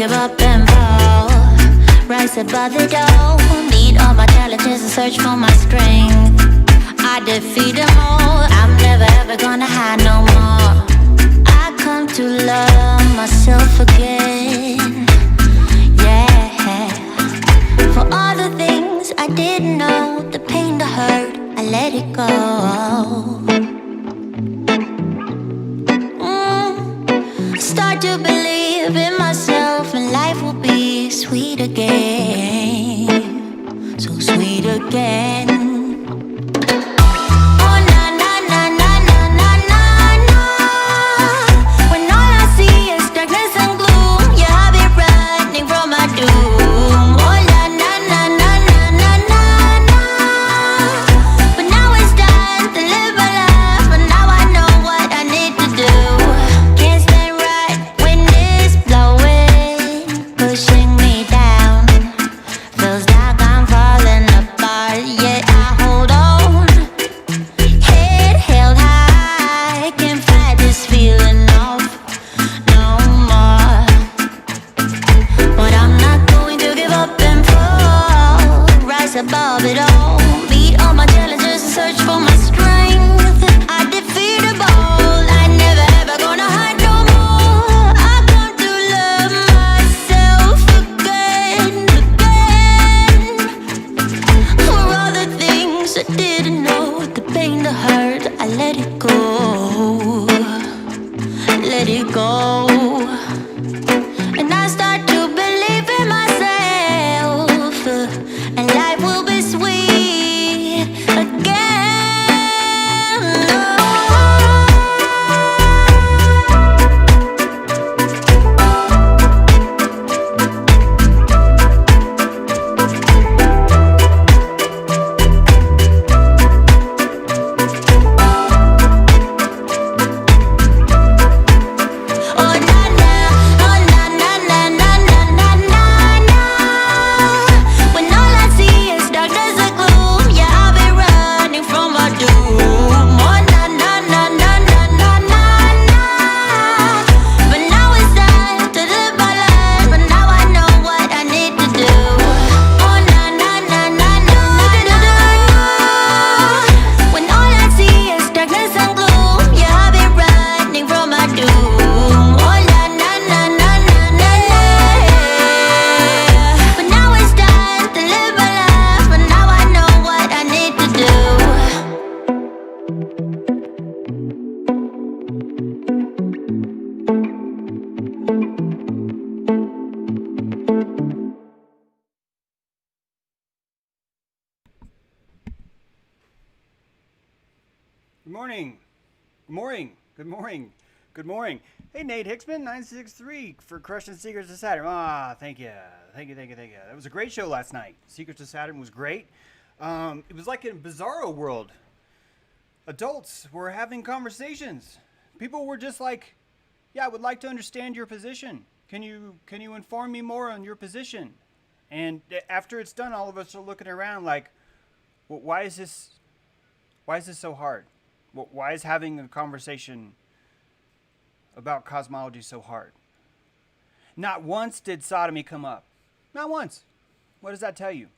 give up and fall. Rise above the door, meet all my challenges and search for my strength. I defeat them all, I'm never ever gonna hide no more. I come to love myself again. Yeah. For all the things I didn't know, the pain, the hurt, I let it go. Start to believe in myself and life will be sweet again. So sweet again. Oh na na na na na na na na. When all I see is darkness and gloom, yeah, I'll be running from my doom. Oh na na na na na na na na. But now it's time to live my life, but now I know what I need to do. Can't stand right when it's blowing, pushing me down. Feels like I'm falling apart, yet I hold on. Head held high, can't fight this feeling off no more. But I'm not going to give up and fall. Rise above it all, beat all my challenges and search for my strength. I defeat them all, I never ever gonna hide no more. I come to love myself again, again. For all the things I didn't know, the pain, the hurt, I let it go. Let it go. And I start to believe in myself, and life will be sweet again. Oh na na, oh na na na na na na na na. When all I see is darkness and gloom, yeah, I'll be running from my doom. Oh na na na na na na na na. But now it's time to live my life, but now I know what I need to do. Oh na na na na na na na. When all I see is darkness and gloom, yeah, I'll be running from my doom. Oh na na na na na na na. But now it's time to live my life, but now I know what I need to do. Good morning. Good morning. Good morning. Good morning. Hey, Nate Hicksman, 963 for Crushing Secrets of Saturn. Ah, thank you. Thank you, thank you, thank you. That was a great show last night. Secrets of Saturn was great. It was like in a bizarro world. Adults were having conversations. People were just like, yeah, I would like to understand your position. Can you inform me more on your position? And after it's done, all of us are looking around like, well, why is this so hard? Why is having a conversation about cosmology so hard? Not once did sodomy come up. Not once. What does that tell you?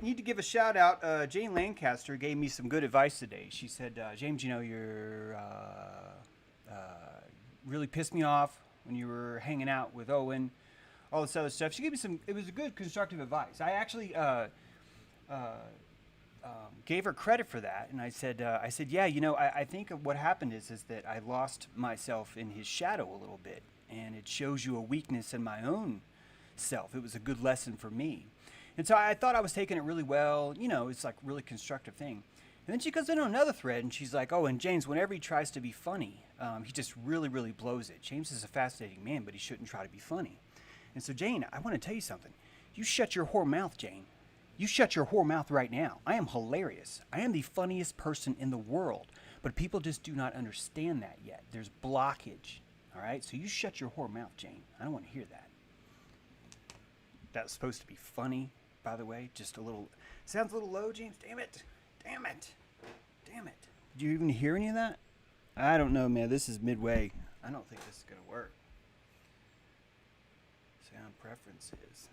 Need to give a shout out. Jane Lancaster gave me some good advice today. She said, James, you know, you're really pissed me off when you were hanging out with Owen, all this other stuff. She gave me it was a good constructive advice. I actually gave her credit for that, and I said, yeah, you know, I think what happened is that I lost myself in his shadow a little bit, and it shows you a weakness in my own self. It was a good lesson for me, and so I thought I was taking it really well. You know, it's like a really constructive thing. And then she goes into another thread, and she's like, oh, and James, whenever he tries to be funny, he just really, really blows it. James is a fascinating man, but he shouldn't try to be funny. And so, Jane, I want to tell you something. You shut your whore mouth, Jane. You shut your whore mouth right now. I am hilarious. I am the funniest person in the world. But people just do not understand that yet. There's blockage. All right? So you shut your whore mouth, Jane. I don't want to hear that. That's supposed to be funny, by the way. Just a little... Sounds a little low, James. Damn it. Damn it. Damn it. Did you even hear any of that? I don't know, man. This is midway. I don't think this is going to work. Found preferences.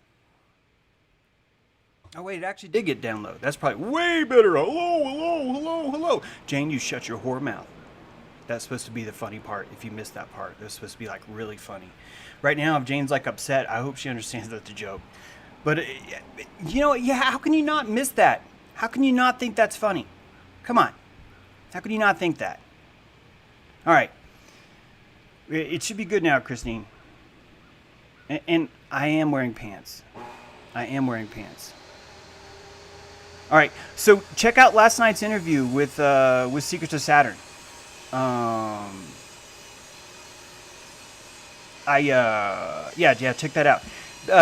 Oh wait, it actually did get down low. That's probably way better. Hello, hello, hello, hello. Jane, you shut your whore mouth. That's supposed to be the funny part. If you missed that part, it was supposed to be like really funny. Right now, if Jane's like upset, I hope she understands that's a joke. But you know, yeah, how can you not miss that? How can you not think that's funny? Come on. How can you not think that? All right. It should be good now, Christine. And I am wearing pants. I am wearing pants. All right. So check out last night's interview with Secrets of Saturn. Check that out.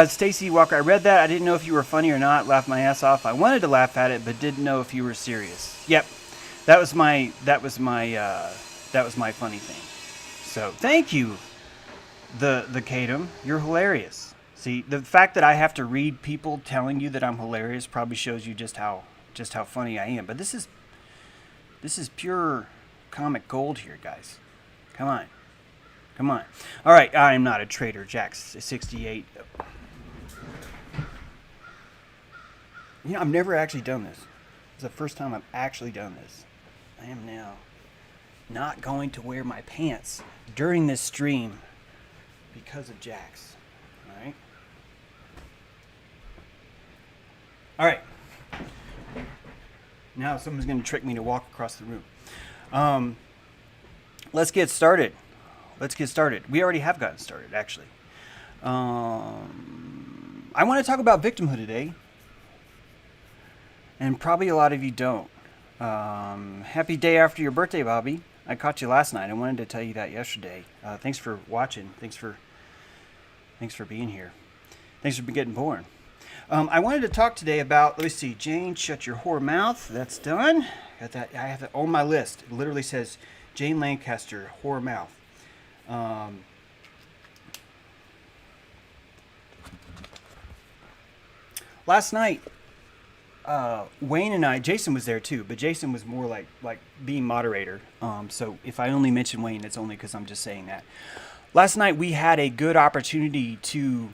Stacy Walker, I read that. I didn't know if you were funny or not. Laughed my ass off. I wanted to laugh at it, but didn't know if you were serious. Yep, that was my funny thing. So thank you, the Kadam. You're hilarious. See, the fact that I have to read people telling you that I'm hilarious probably shows you just how funny I am. But this is pure comic gold here, guys. Come on. All right, I'm not a traitor, Jack's 68. You know, I've never actually done this. It's the first time I've actually done this. I am now not going to wear my pants during this stream because of Jack's. All right. Now someone's going to trick me to walk across the room. Let's get started. We already have gotten started, actually. I want to talk about victimhood today. And probably a lot of you don't. Happy day after your birthday, Bobby. I caught you last night. I wanted to tell you that yesterday. Thanks for watching. Thanks for being here. Thanks for getting born. I wanted to talk today about, let me see, Jane, shut your whore mouth. That's done. Got that. I have it on my list. It literally says Jane Lancaster, whore mouth. Last night, Wayne and I, Jason was there too, but Jason was more like being moderator. So if I only mention Wayne, it's only because I'm just saying that. Last night we had a good opportunity to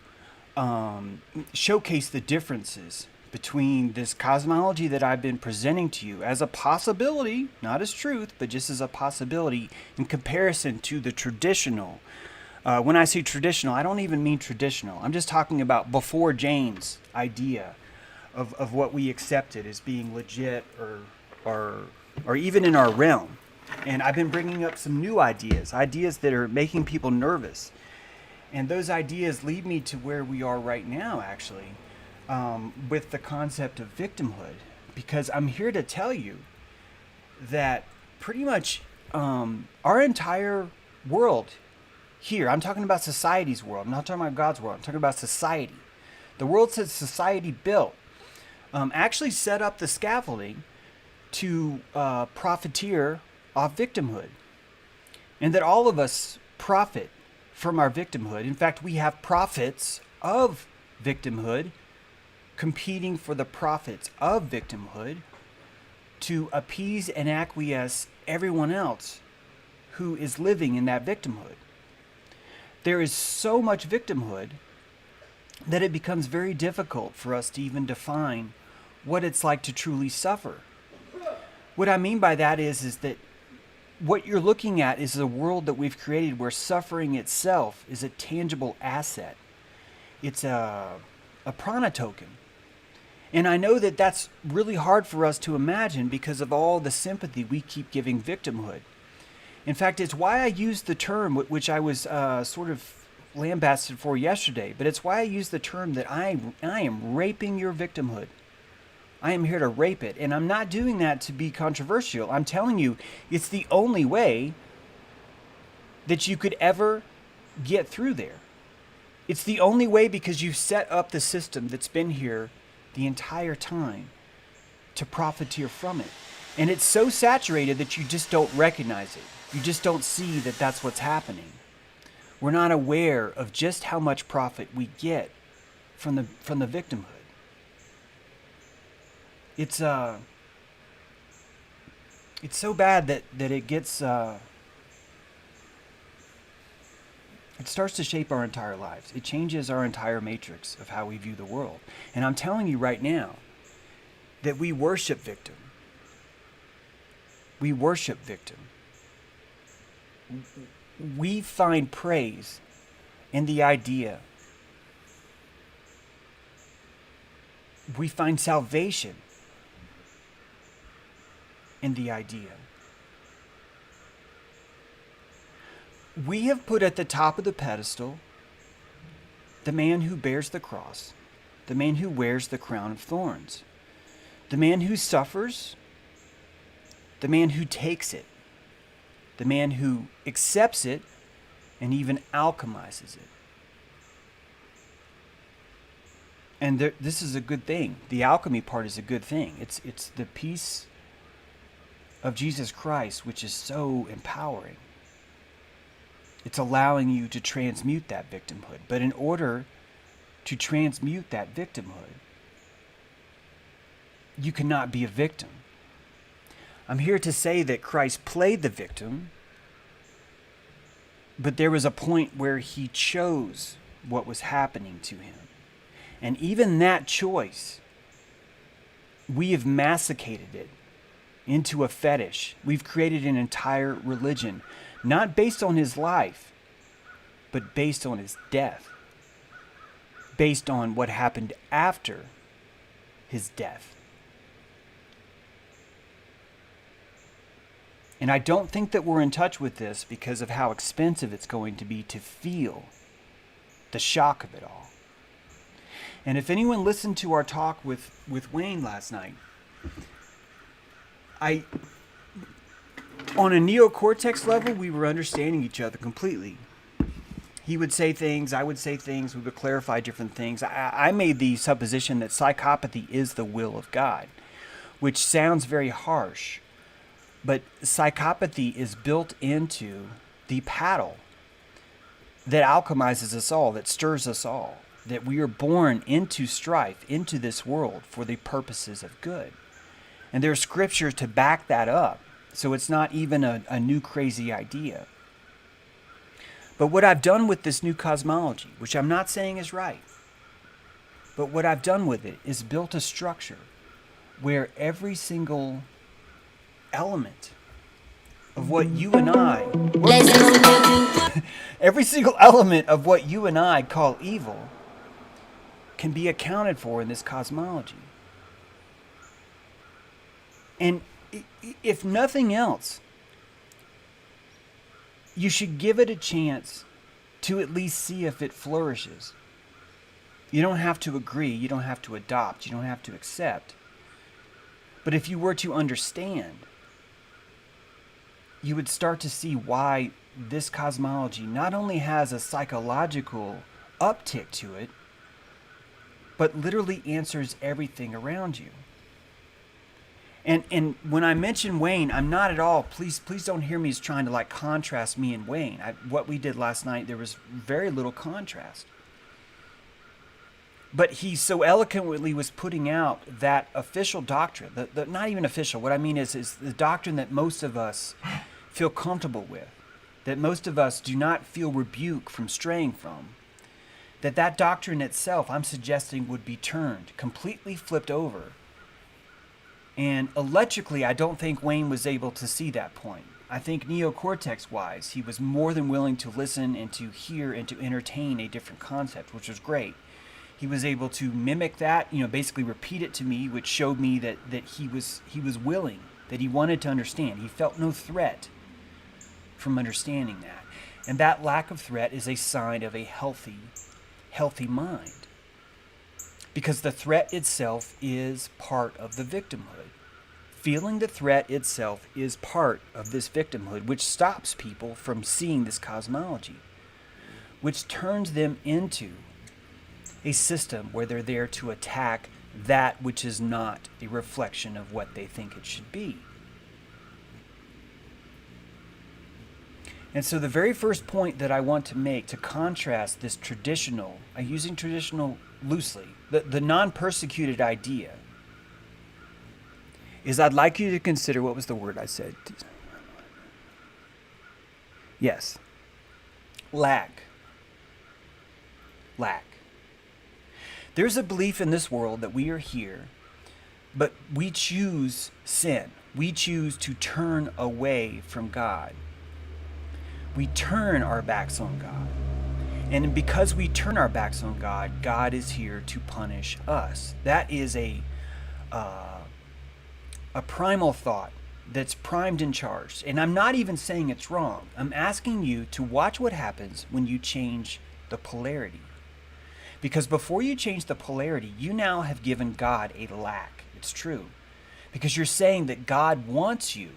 showcase the differences between this cosmology that I've been presenting to you as a possibility, not as truth, but just as a possibility in comparison to the traditional. When I say traditional, I don't even mean traditional. I'm just talking about before Jane's idea of what we accepted as being legit or even in our realm. And I've been bringing up some new ideas that are making people nervous. And those ideas lead me to where we are right now, actually, with the concept of victimhood. Because I'm here to tell you that pretty much our entire world here, I'm talking about society's world, I'm not talking about God's world, I'm talking about society. The world that society built actually set up the scaffolding to profiteer off victimhood. And that all of us profit from our victimhood. In fact, we have prophets of victimhood competing for the profits of victimhood to appease and acquiesce everyone else who is living in that victimhood. There is so much victimhood that it becomes very difficult for us to even define what it's like to truly suffer. What I mean by that is that what you're looking at is a world that we've created where suffering itself is a tangible asset. It's a prana token. And I know that that's really hard for us to imagine because of all the sympathy we keep giving victimhood. In fact, it's why I used the term, which I was sort of lambasted for yesterday, but it's why I use the term that I am raping your victimhood. I am here to rape it, and I'm not doing that to be controversial. I'm telling you, it's the only way that you could ever get through there. It's the only way because you've set up the system that's been here the entire time to profiteer from it. And it's so saturated that you just don't recognize it. You just don't see that that's what's happening. We're not aware of just how much profit we get from the victimhood. It's so bad that it gets It starts to shape our entire lives. It changes our entire matrix of how we view the world. And I'm telling you right now that we worship victim. We worship victim. We find praise in the idea. We find salvation in the idea. We have put at the top of the pedestal the man who bears the cross, the man who wears the crown of thorns, the man who suffers, the man who takes it, the man who accepts it and even alchemizes it. And this is a good thing. The alchemy part is a good thing. It's the peace of Jesus Christ which is so empowering. It's allowing you to transmute that victimhood. But in order to transmute that victimhood, you cannot be a victim. I'm here to say that Christ played the victim, but there was a point where he chose what was happening to him. And even that choice, we have masticated it into a fetish. We've created an entire religion, not based on his life, but based on his death, based on what happened after his death. And I don't think that we're in touch with this because of how expensive it's going to be to feel the shock of it all. And if anyone listened to our talk with Wayne last night, on a neocortex level, we were understanding each other completely. He would say things, I would say things, we would clarify different things. I made the supposition that psychopathy is the will of God, which sounds very harsh, but psychopathy is built into the paddle that alchemizes us all, that stirs us all, that we are born into strife, into this world for the purposes of good. And there are scriptures to back that up. So it's not even a new crazy idea. But what I've done with this new cosmology, which I'm not saying is right, but what I've done with it is built a structure where every single element of what you and I, every single element of what you and I call evil can be accounted for in this cosmology. And if nothing else, you should give it a chance to at least see if it flourishes. You don't have to agree, you don't have to adopt, you don't have to accept. But if you were to understand, you would start to see why this cosmology not only has a psychological uptick to it, but literally answers everything around you. And when I mention Wayne, I'm not at all, please don't hear me as trying to like contrast me and Wayne. What we did last night, there was very little contrast. But he so eloquently was putting out that official doctrine, the not even official, what I mean is the doctrine that most of us feel comfortable with, that most of us do not feel rebuke from straying from, that doctrine itself, I'm suggesting, would be turned, completely flipped over. And electrically, I don't think Wayne was able to see that point. I think neocortex-wise, he was more than willing to listen and to hear and to entertain a different concept, which was great. He was able to mimic that, basically repeat it to me, which showed me that he was willing, that he wanted to understand. He felt no threat from understanding that. And that lack of threat is a sign of a healthy mind. Because the threat itself is part of the victimhood. Feeling the threat itself is part of this victimhood, which stops people from seeing this cosmology, which turns them into a system where they're there to attack that which is not a reflection of what they think it should be. And so the very first point that I want to make to contrast this traditional, I'm using traditional loosely, the non-persecuted idea, is I'd like you to consider, what was the word I said? Yes. Lack. lack. There's a belief in this world that we are here, but we choose sin. We choose to turn away from God. We turn our backs on God. And because we turn our backs on God, God is here to punish us. That is a primal thought that's primed and charged. And I'm not even saying it's wrong. I'm asking you to watch what happens when you change the polarity. Because before you change the polarity, you now have given God a lack. It's true. Because you're saying that God wants you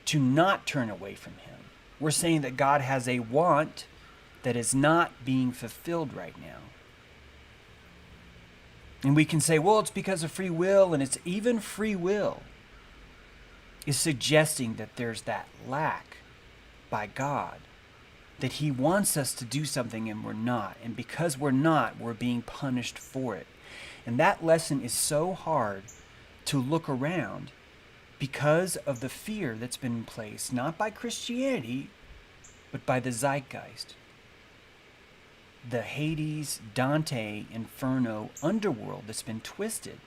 to not turn away from him. We're saying that God has a want that is not being fulfilled right now. And we can say, well, it's because of free will, and it's even free will is suggesting that there's that lack by God, that he wants us to do something and we're not. And because we're not, we're being punished for it. And that lesson is so hard to look around because of the fear that's been in place, not by Christianity, but by the zeitgeist. The Hades, Dante, Inferno underworld that's been twisted.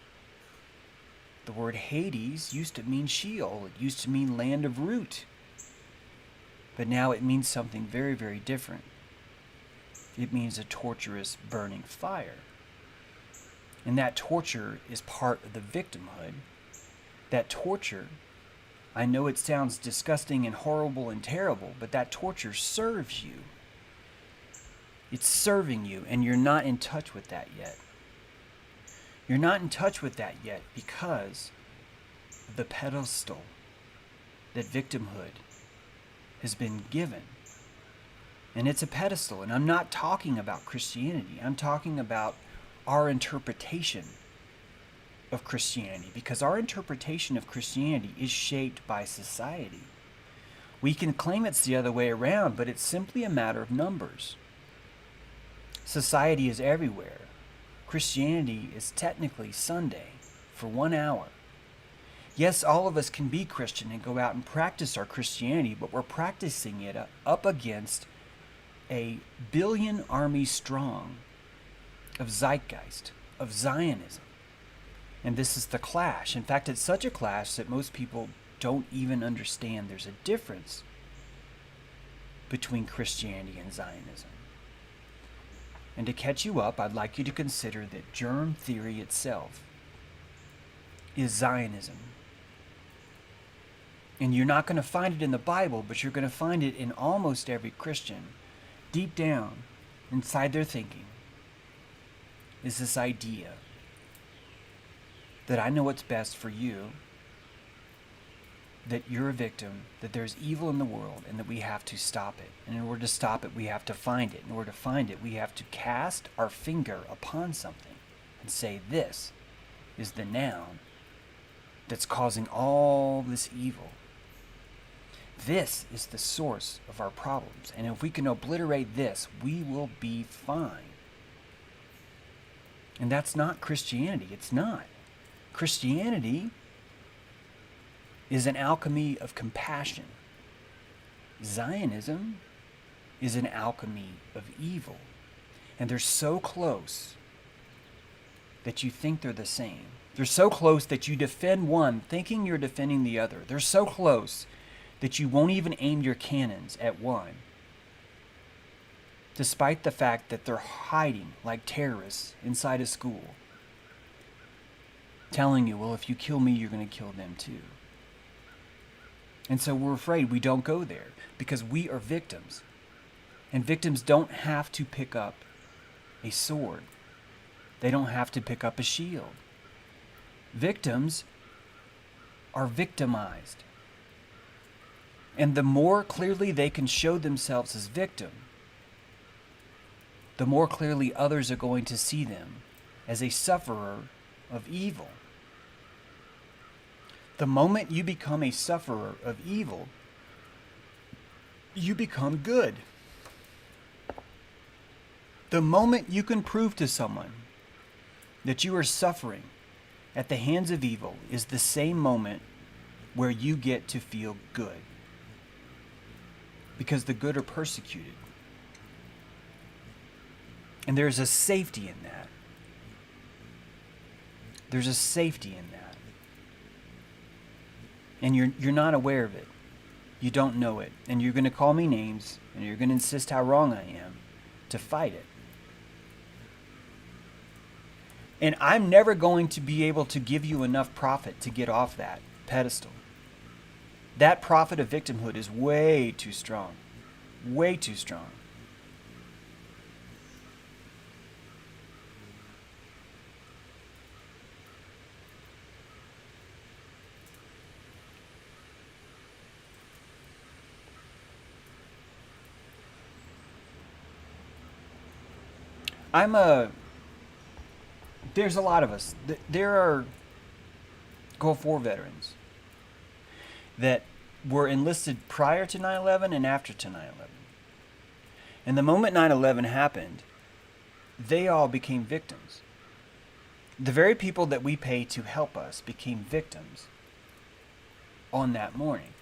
The word Hades used to mean Sheol. It used to mean land of root. But now it means something very, very different. It means a torturous burning fire. And that torture is part of the victimhood. That torture, I know it sounds disgusting and horrible and terrible, but that torture serves you. It's serving you, and you're not in touch with that yet. You're not in touch with that yet because of the pedestal that victimhood has been given. And it's a pedestal, and I'm not talking about Christianity. I'm talking about our interpretation of Christianity, because our interpretation of Christianity is shaped by society. We can claim it's the other way around, but it's simply a matter of numbers. Society is everywhere. Christianity is technically Sunday for 1 hour. Yes, all of us can be Christian and go out and practice our Christianity, but we're practicing it up against a billion army strong of zeitgeist, of Zionism. And this is the clash. In fact, it's such a clash that most people don't even understand there's a difference between Christianity and Zionism. And to catch you up, I'd like you to consider that germ theory itself is Zionism. And you're not going to find it in the Bible, but you're going to find it in almost every Christian. Deep down, inside their thinking, is this idea that I know what's best for you, that you're a victim, that there's evil in the world, and that we have to stop it. And in order to stop it, we have to find it. In order to find it, we have to cast our finger upon something and say, this is the noun that's causing all this evil. This is the source of our problems. And if we can obliterate this, we will be fine. And that's not Christianity. It's not. Christianity is an alchemy of compassion. Zionism is an alchemy of evil. And they're so close that you think they're the same. They're so close that you defend one thinking you're defending the other. They're so close that you won't even aim your cannons at one, despite the fact that they're hiding like terrorists inside a school, telling you, well, if you kill me, you're going to kill them too. And so we're afraid we don't go there because we are victims. And victims don't have to pick up a sword. They don't have to pick up a shield. Victims are victimized. And the more clearly they can show themselves as victim, the more clearly others are going to see them as a sufferer of evil. The moment you become a sufferer of evil, you become good. The moment you can prove to someone that you are suffering at the hands of evil is the same moment where you get to feel good. Because the good are persecuted. And there's a safety in that. There's a safety in that. And you're not aware of it. You don't know it. And you're going to call me names, and you're going to insist how wrong I am to fight it. And I'm never going to be able to give you enough profit to get off that pedestal. That profit of victimhood is way too strong. Way too strong. There's a lot of us. There are Gulf War veterans that were enlisted prior to 9/11 and after to 9/11. And the moment 9/11 happened, they all became victims. The very people that we pay to help us became victims on that morning.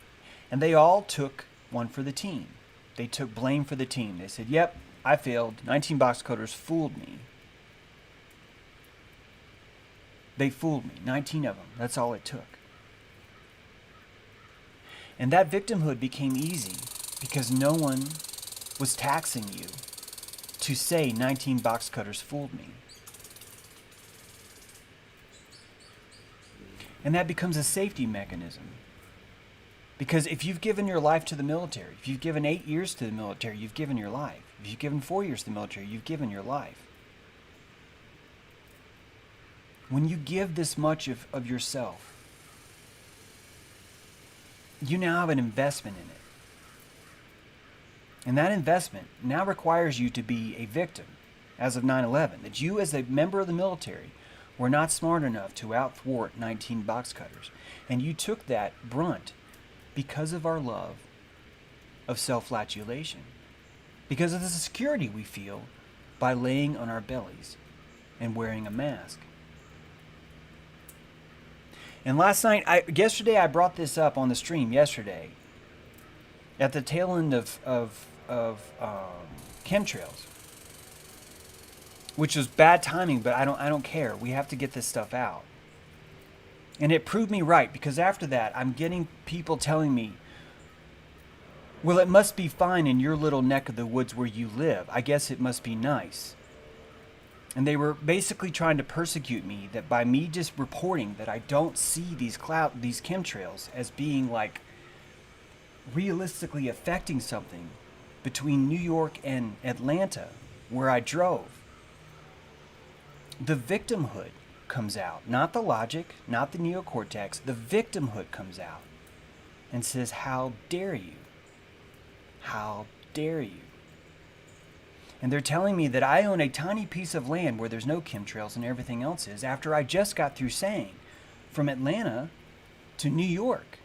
And they all took one for the team. They took blame for the team. They said, yep, I failed. 19 box cutters fooled me. They fooled me. 19 of them. That's all it took. And that victimhood became easy because no one was taxing you to say 19 box cutters fooled me. And that becomes a safety mechanism. Because if you've given your life to the military, if you've given 8 years to the military, you've given your life. If you've given 4 years to the military, you've given your life. When you give this much of yourself, you now have an investment in it. And that investment now requires you to be a victim as of 9/11. That you as a member of the military were not smart enough to outthwart 19 box cutters. And you took that brunt because of our love of self-flatulation. Because of the security we feel by laying on our bellies and wearing a mask. And yesterday I brought this up on the stream yesterday at the tail end of chemtrails, which was bad timing, but I don't care. We have to get this stuff out. And it proved me right, because after that, I'm getting people telling me, well, it must be fine in your little neck of the woods where you live. I guess it must be nice. And they were basically trying to persecute me that by me just reporting that I don't see these chemtrails as being like realistically affecting something between New York and Atlanta, where I drove. The victimhood comes out, not the logic, not the neocortex. The victimhood comes out and says, how dare you? How dare you? And they're telling me that I own a tiny piece of land where there's no chemtrails and everything else is, after I just got through saying from Atlanta to New York,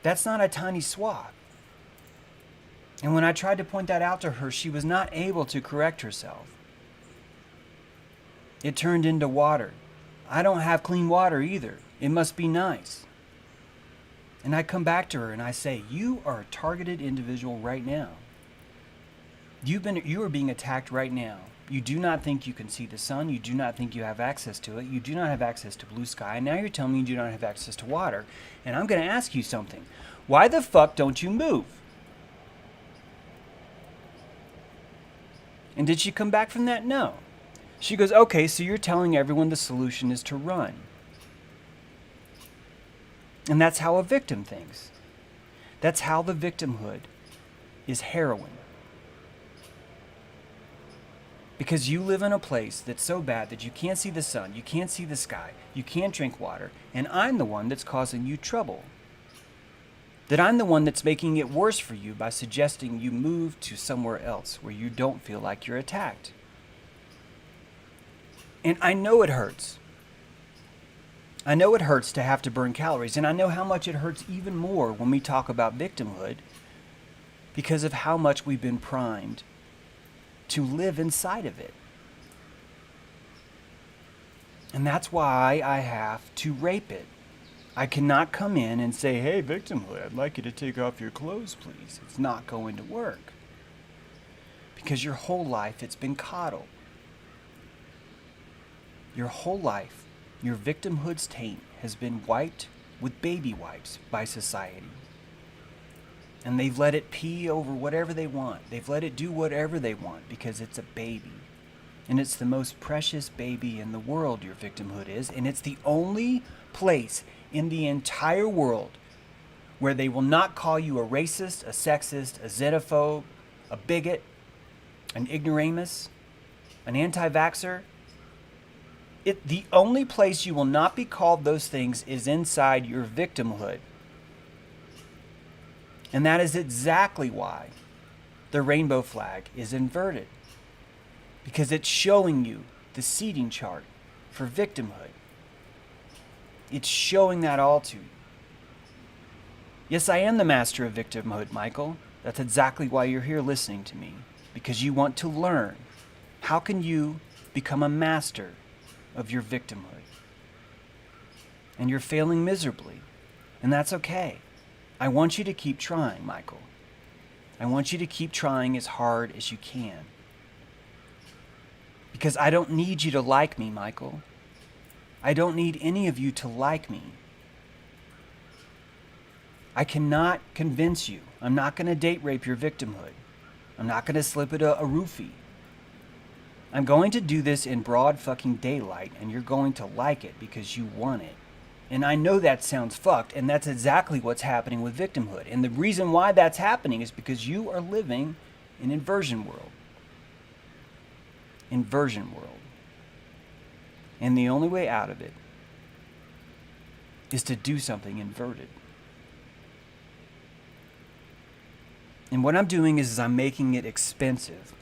that's not a tiny swath. And when I tried to point that out to her, she was not able to correct herself. It turned into water. I don't have clean water either. It must be nice. And I come back to her and I say, you are a targeted individual right now. You are being attacked right now. You do not think you can see the sun. You do not think you have access to it. You do not have access to blue sky. And now you're telling me you do not have access to water. And I'm going to ask you something. Why the fuck don't you move? And did she come back from that? No. She goes, okay, so you're telling everyone the solution is to run. And that's how a victim thinks. That's how the victimhood is heroin. Because you live in a place that's so bad that you can't see the sun, you can't see the sky, you can't drink water, and I'm the one that's causing you trouble. That I'm the one that's making it worse for you by suggesting you move to somewhere else where you don't feel like you're attacked. And I know it hurts. I know it hurts to have to burn calories, and I know how much it hurts even more when we talk about victimhood because of how much we've been primed to live inside of it. And that's why I have to rape it. I cannot come in and say, hey, victimhood, I'd like you to take off your clothes, please. It's not going to work. Because your whole life it's been coddled. Your whole life, your victimhood's taint has been wiped with baby wipes by society. And they've let it pee over whatever they want. They've let it do whatever they want because it's a baby. And it's the most precious baby in the world, your victimhood is. And it's the only place in the entire world where they will not call you a racist, a sexist, a xenophobe, a bigot, an ignoramus, an anti-vaxxer. The only place you will not be called those things is inside your victimhood. And that is exactly why the rainbow flag is inverted. Because it's showing you the seeding chart for victimhood. It's showing that all to you. Yes, I am the master of victimhood, Michael. That's exactly why you're here listening to me. Because you want to learn. How can you become a master of your victimhood? And you're failing miserably. And that's okay. I want you to keep trying, Michael. I want you to keep trying as hard as you can. Because I don't need you to like me, Michael. I don't need any of you to like me. I cannot convince you. I'm not going to date rape your victimhood. I'm not going to slip it a roofie. I'm going to do this in broad fucking daylight, and you're going to like it because you want it. And I know that sounds fucked, and that's exactly what's happening with victimhood. And the reason why that's happening is because you are living in inversion world. Inversion world. And the only way out of it is to do something inverted. And what I'm doing is I'm making it expensive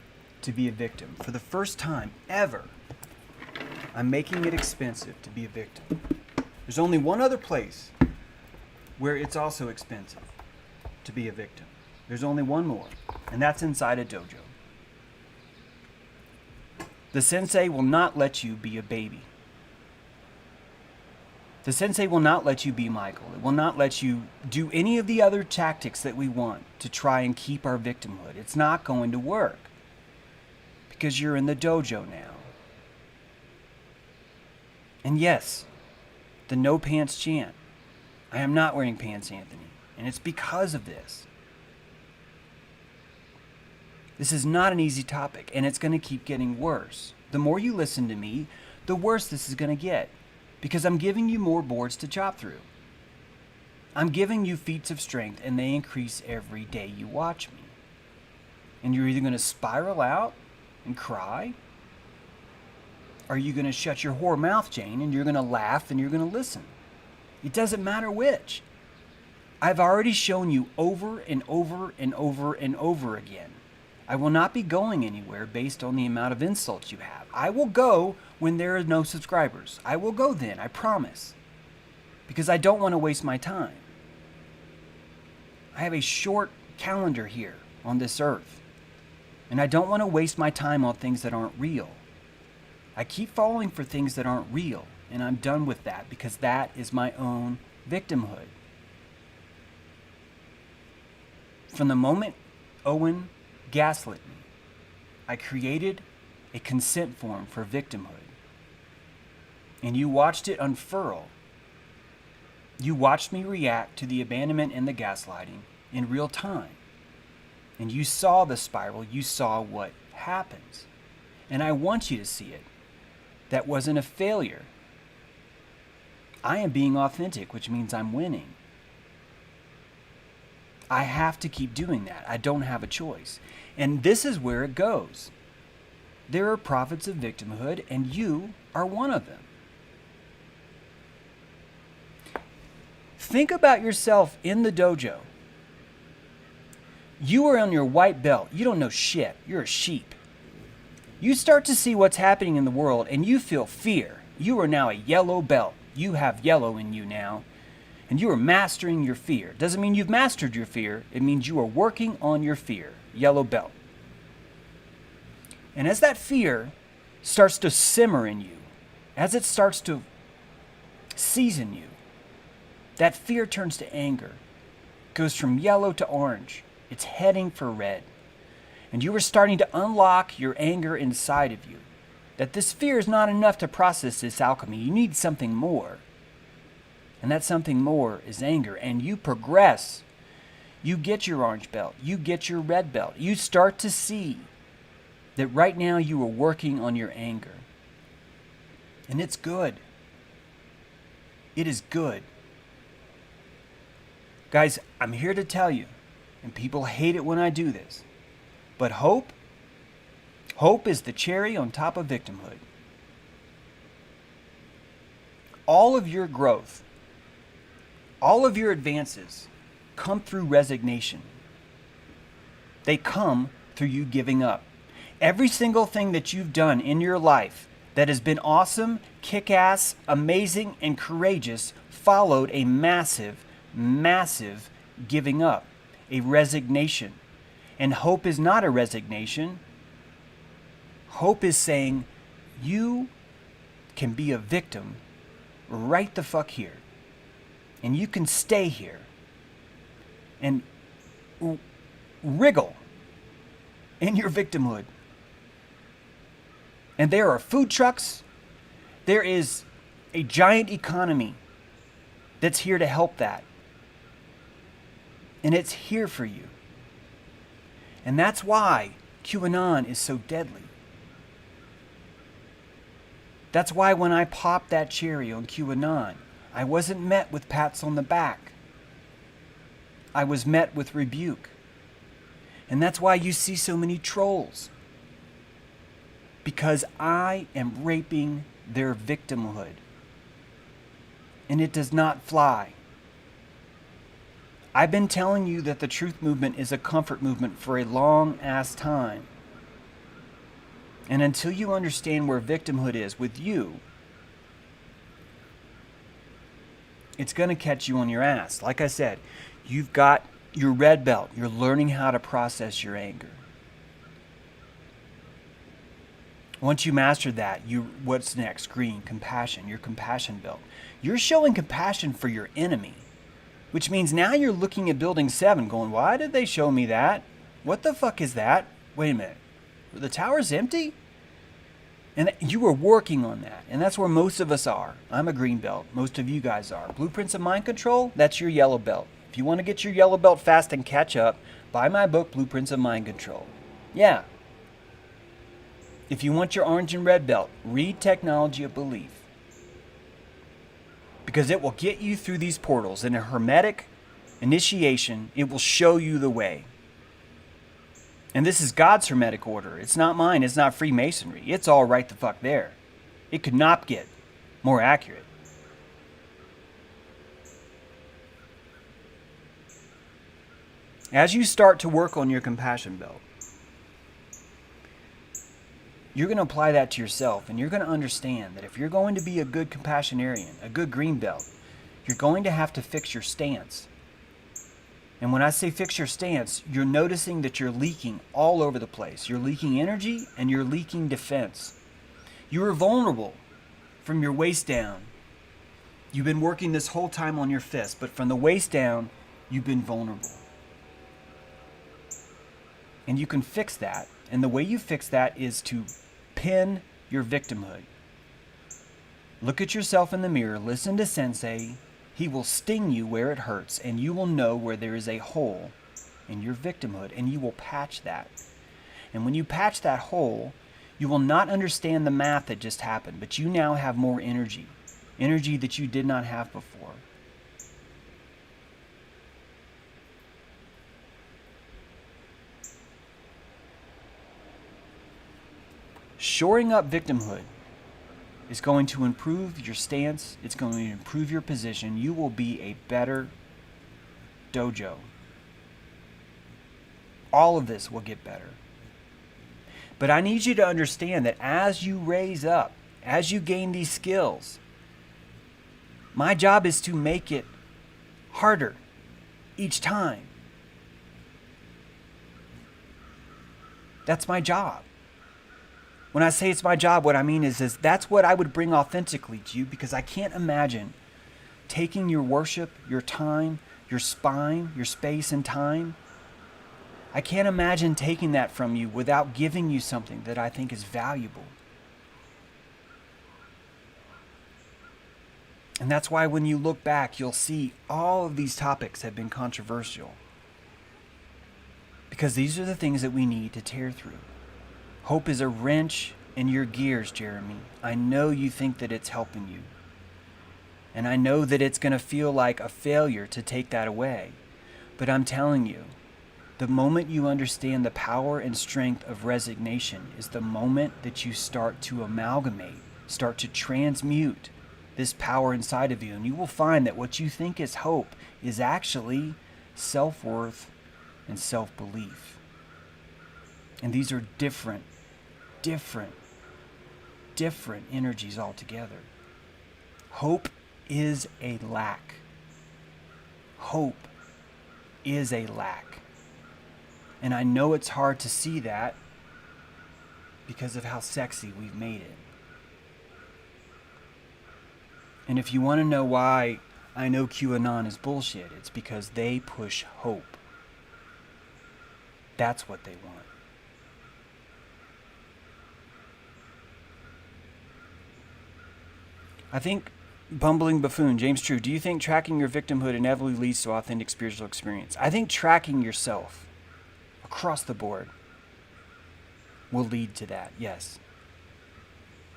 to be a victim. For the first time ever, I'm making it expensive to be a victim. There's only one other place where it's also expensive to be a victim. There's only one more, and that's inside a dojo. The sensei will not let you be a baby. The sensei will not let you be Michael. It will not let you do any of the other tactics that we want to try and keep our victimhood. It's not going to work because you're in the dojo now. And yes, the no pants chant. I am not wearing pants, Anthony, and it's because of this. This is not an easy topic, and it's going to keep getting worse. The more you listen to me, the worse this is going to get. Because I'm giving you more boards to chop through. I'm giving you feats of strength, and they increase every day you watch me. And you're either going to spiral out and cry, or you're going to shut your whore mouth, Jane, and you're going to laugh and you're going to listen. It doesn't matter which. I've already shown you over and over and over and over again. I will not be going anywhere based on the amount of insults you have. I will go when there are no subscribers. I will go then, I promise. Because I don't want to waste my time. I have a short calendar here on this earth. And I don't want to waste my time on things that aren't real. I keep falling for things that aren't real. And I'm done with that because that is my own victimhood. From the moment Owen gaslit me, I created a consent form for victimhood. And you watched it unfurl. You watched me react to the abandonment and the gaslighting in real time. And you saw the spiral. You saw what happens. And I want you to see it. That wasn't a failure. I am being authentic, which means I'm winning. I have to keep doing that. I don't have a choice. And this is where it goes. There are prophets of victimhood, and you are one of them. Think about yourself in the dojo. You are on your white belt. You don't know shit. You're a sheep. You start to see what's happening in the world, and you feel fear. You are now a yellow belt. You have yellow in you now. And you are mastering your fear. Doesn't mean you've mastered your fear. It means you are working on your fear. Yellow belt. And as that fear starts to simmer in you, as it starts to season you, that fear turns to anger, goes from yellow to orange. It's heading for red. and you were starting to unlock your anger inside of you, that this fear is not enough to process this alchemy. You need something more. And that something more is anger. And you progress. You get your orange belt. You get your red belt. You start to see that right now you are working on your anger. And it's good. It is good. Guys, I'm here to tell you, and people hate it when I do this, but hope is the cherry on top of victimhood. All of your growth, all of your advances come through resignation. They come through you giving up. Every single thing that you've done in your life that has been awesome, kick-ass, amazing, and courageous followed a massive giving up, a resignation. And hope is not a resignation. Hope is saying you can be a victim right the fuck here. And you can stay here and wriggle in your victimhood. And there are food trucks. There is a giant economy that's here to help that. And it's here for you. And that's why QAnon is so deadly. That's why when I popped that cherry on QAnon, I wasn't met with pats on the back. I was met with rebuke. And that's why you see so many trolls. Because I am raping their victimhood. And it does not fly. I've been telling you that the truth movement is a comfort movement for a long ass time. And until you understand where victimhood is with you, it's going to catch you on your ass. Like I said, you've got your red belt. You're learning how to process your anger. Once you master that, what's next? Green, compassion, your compassion belt. You're showing compassion for your enemy, which means now you're looking at Building 7 going, why did they show me that? What the fuck is that? Wait a minute. The tower's empty? And you were working on that. And that's where most of us are. I'm a green belt. Most of you guys are. Blueprints of Mind Control, that's your yellow belt. If you want to get your yellow belt fast and catch up, buy my book, Blueprints of Mind Control. Yeah. If you want your orange and red belt, read Technology of Belief. Because it will get you through these portals. In a hermetic initiation, it will show you the way. And this is God's hermetic order. It's not mine. It's not Freemasonry. It's all right the fuck there. It could not get more accurate. As you start to work on your compassion belt, you're going to apply that to yourself, and you're going to understand that if you're going to be a good compassionarian, a good green belt, you're going to have to fix your stance. And when I say fix your stance, you're noticing that you're leaking all over the place. You're leaking energy and you're leaking defense. You are vulnerable from your waist down. You've been working this whole time on your fist, but from the waist down, you've been vulnerable. And you can fix that. And the way you fix that is to pin your victimhood. Look at yourself in the mirror. Listen to Sensei. He will sting you where it hurts, and you will know where there is a hole in your victimhood, and you will patch that. And when you patch that hole, you will not understand the math that just happened, but you now have more energy that you did not have before. Shoring up victimhood is going to improve your stance. It's going to improve your position. You will be a better dojo. All of this will get better. But I need you to understand that as you raise up, as you gain these skills, my job is to make it harder each time. That's my job. When I say it's my job, what I mean is that's what I would bring authentically to you, because I can't imagine taking your worship, your time, your spine, your space and time. I can't imagine taking that from you without giving you something that I think is valuable. And that's why when you look back, you'll see all of these topics have been controversial. Because these are the things that we need to tear through. Hope is a wrench in your gears, Jeremy. I know you think that it's helping you. And I know that it's going to feel like a failure to take that away. But I'm telling you, the moment you understand the power and strength of resignation is the moment that you start to amalgamate, start to transmute this power inside of you. And you will find that what you think is hope is actually self-worth and self-belief. And these are different energies altogether. Hope is a lack. Hope is a lack. And I know it's hard to see that because of how sexy we've made it. And if you want to know why I know QAnon is bullshit, it's because they push hope. That's what they want. I think Bumbling Buffoon, James True, do you think tracking your victimhood inevitably leads to authentic spiritual experience? I think tracking yourself across the board will lead to that, yes.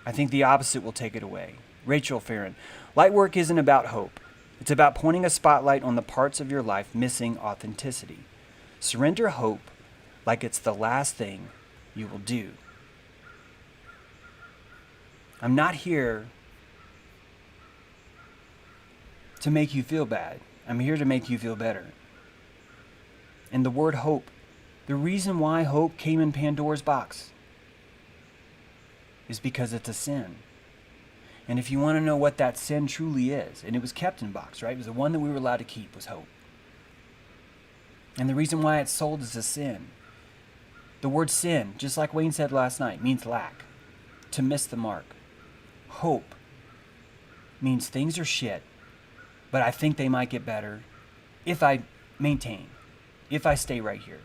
I think the opposite will take it away. Rachel Farron, light work isn't about hope. It's about pointing a spotlight on the parts of your life missing authenticity. Surrender hope like it's the last thing you will do. I'm not here to make you feel bad. I'm here to make you feel better. And the word hope, the reason why hope came in Pandora's box is because it's a sin. And if you want to know what that sin truly is, and it was kept in box, right? It was the one that we were allowed to keep was hope. And the reason why it's sold as a sin, the word sin, just like Wayne said last night, means lack, to miss the mark. Hope means things are shit, but I think they might get better if I maintain, if I stay right here.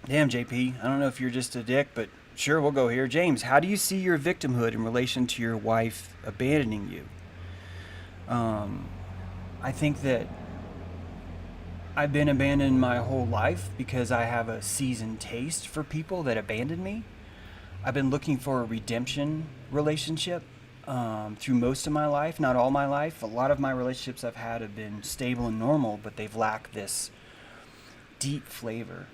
Damn, JP, I don't know if you're just a dick, but sure, we'll go here. James, how do you see your victimhood in relation to your wife abandoning you? I think that I've been abandoned my whole life because I have a seasoned taste for people that abandon me. I've been looking for a redemption relationship through most of my life, not all my life. A lot of my relationships I've had have been stable and normal, but they've lacked this deep flavor.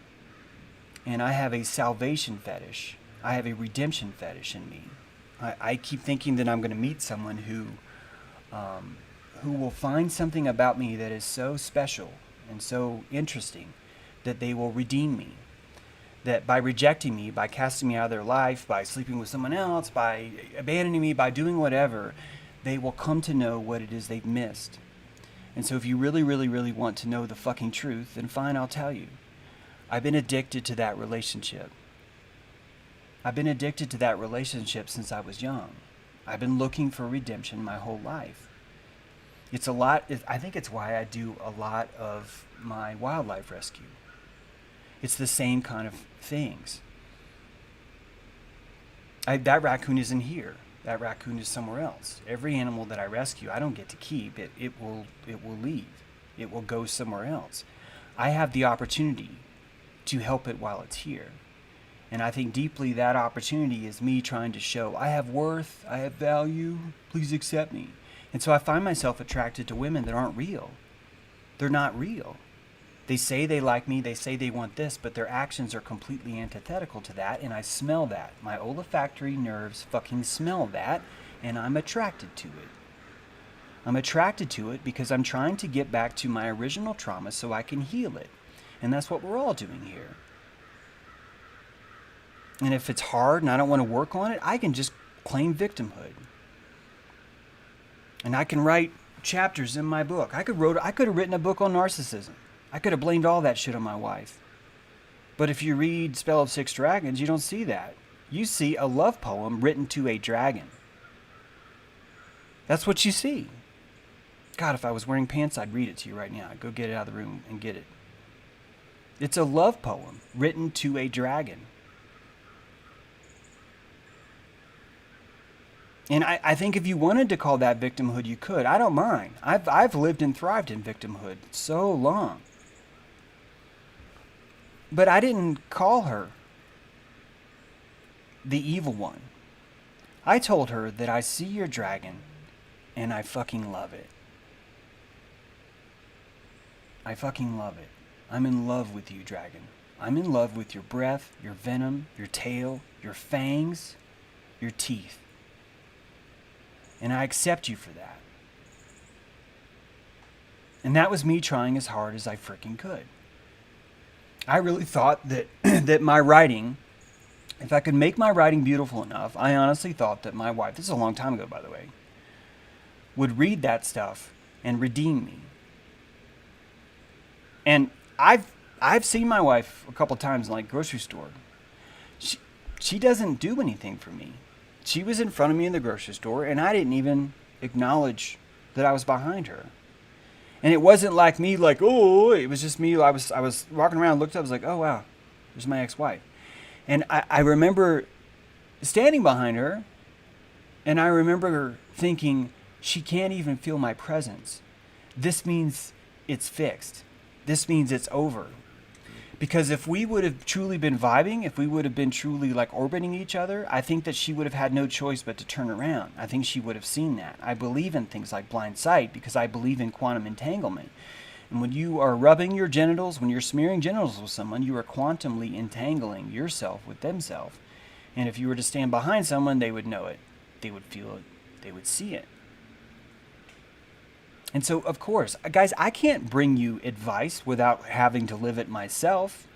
And I have a salvation fetish. I have a redemption fetish in me. I keep thinking that I'm going to meet someone who will find something about me that is so special and so interesting that they will redeem me. That by rejecting me, by casting me out of their life, by sleeping with someone else, by abandoning me, by doing whatever, they will come to know what it is they've missed. And so if you really, really, really want to know the fucking truth, then fine, I'll tell you. I've been addicted to that relationship. I've been addicted to that relationship since I was young. I've been looking for redemption my whole life. It's a lot, I think it's why I do a lot of my wildlife rescue. It's the same kind of things. That raccoon isn't here. That raccoon is somewhere else. Every animal that I rescue, I don't get to keep. It will leave. It will go somewhere else. I have the opportunity to help it while it's here. And I think deeply that opportunity is me trying to show I have worth, I have value, please accept me. And so I find myself attracted to women that aren't real. They're not real. They say they like me, they say they want this, but their actions are completely antithetical to that, and I smell that. My olfactory nerves fucking smell that, and I'm attracted to it. I'm attracted to it because I'm trying to get back to my original trauma so I can heal it. And that's what we're all doing here. And if it's hard and I don't want to work on it, I can just claim victimhood. And I can write chapters in my book. I could have written a book on narcissism. I could have blamed all that shit on my wife. But if you read Spell of Six Dragons, you don't see that. You see a love poem written to a dragon. That's what you see. God, if I was wearing pants, I'd read it to you right now. I'd go get it out of the room and get it. It's a love poem written to a dragon. And I think if you wanted to call that victimhood, you could. I don't mind. I've lived and thrived in victimhood so long. But I didn't call her the evil one. I told her that I see your dragon and I fucking love it. I fucking love it. I'm in love with you, dragon. I'm in love with your breath, your venom, your tail, your fangs, your teeth. And I accept you for that. And that was me trying as hard as I freaking could. I really thought that that my writing, if I could make my writing beautiful enough, I honestly thought that my wife, this is a long time ago by the way, would read that stuff and redeem me. And I've seen my wife a couple times in like grocery store. She doesn't do anything for me. She was in front of me in the grocery store, and I didn't even acknowledge that I was behind her. And it wasn't like me, like, oh, it was just me. I was walking around, looked up, I was like, oh, wow, there's my ex-wife. And I remember standing behind her, and I remember thinking, she can't even feel my presence. This means it's fixed. This means it's over. Because if we would have truly been vibing, if we would have been truly like orbiting each other, I think that she would have had no choice but to turn around. I think she would have seen that. I believe in things like blind sight because I believe in quantum entanglement. And when you are rubbing your genitals, when you're smearing genitals with someone, you are quantumly entangling yourself with themselves. And if you were to stand behind someone, they would know it. They would feel it. They would see it. And so, of course, guys, I can't bring you advice without having to live it myself.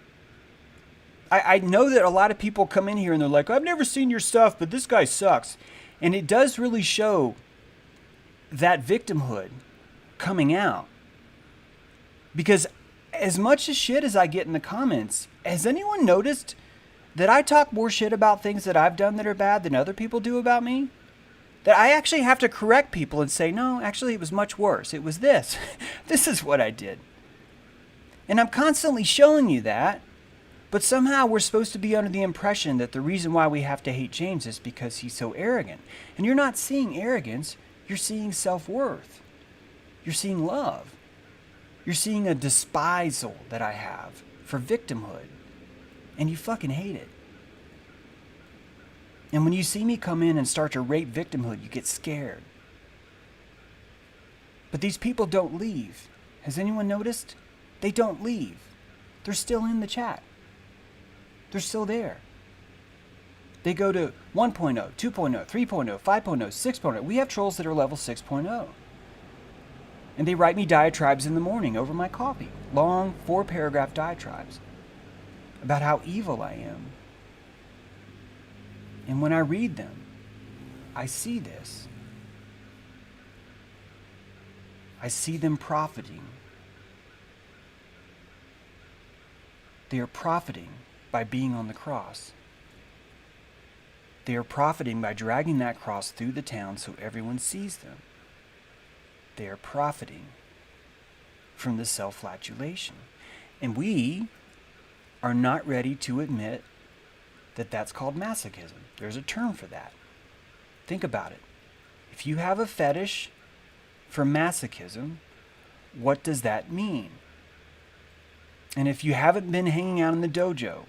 I know that a lot of people come in here and they're like, I've never seen your stuff, but this guy sucks. And it does really show that victimhood coming out. Because as much as shit as I get in the comments, has anyone noticed that I talk more shit about things that I've done that are bad than other people do about me? That I actually have to correct people and say, no, actually it was much worse. It was this. This is what I did. And I'm constantly showing you that, but somehow we're supposed to be under the impression that the reason why we have to hate James is because he's so arrogant. And you're not seeing arrogance, you're seeing self-worth. You're seeing love. You're seeing a despisal that I have for victimhood. And you fucking hate it. And when you see me come in and start to rape victimhood, you get scared. But these people don't leave. Has anyone noticed? They don't leave. They're still in the chat. They're still there. They go to 1.0, 2.0, 3.0, 5.0, 6.0. We have trolls that are level 6.0. And they write me diatribes in the morning over my coffee. Long 4-paragraph diatribes about how evil I am. And when I read them, I see this. I see them profiting. They are profiting by being on the cross. They are profiting by dragging that cross through the town so everyone sees them. They are profiting from the self-flagellation. And we are not ready to admit that that's called masochism. There's a term for that. Think about it. If you have a fetish for masochism, what does that mean? And if you haven't been hanging out in the dojo,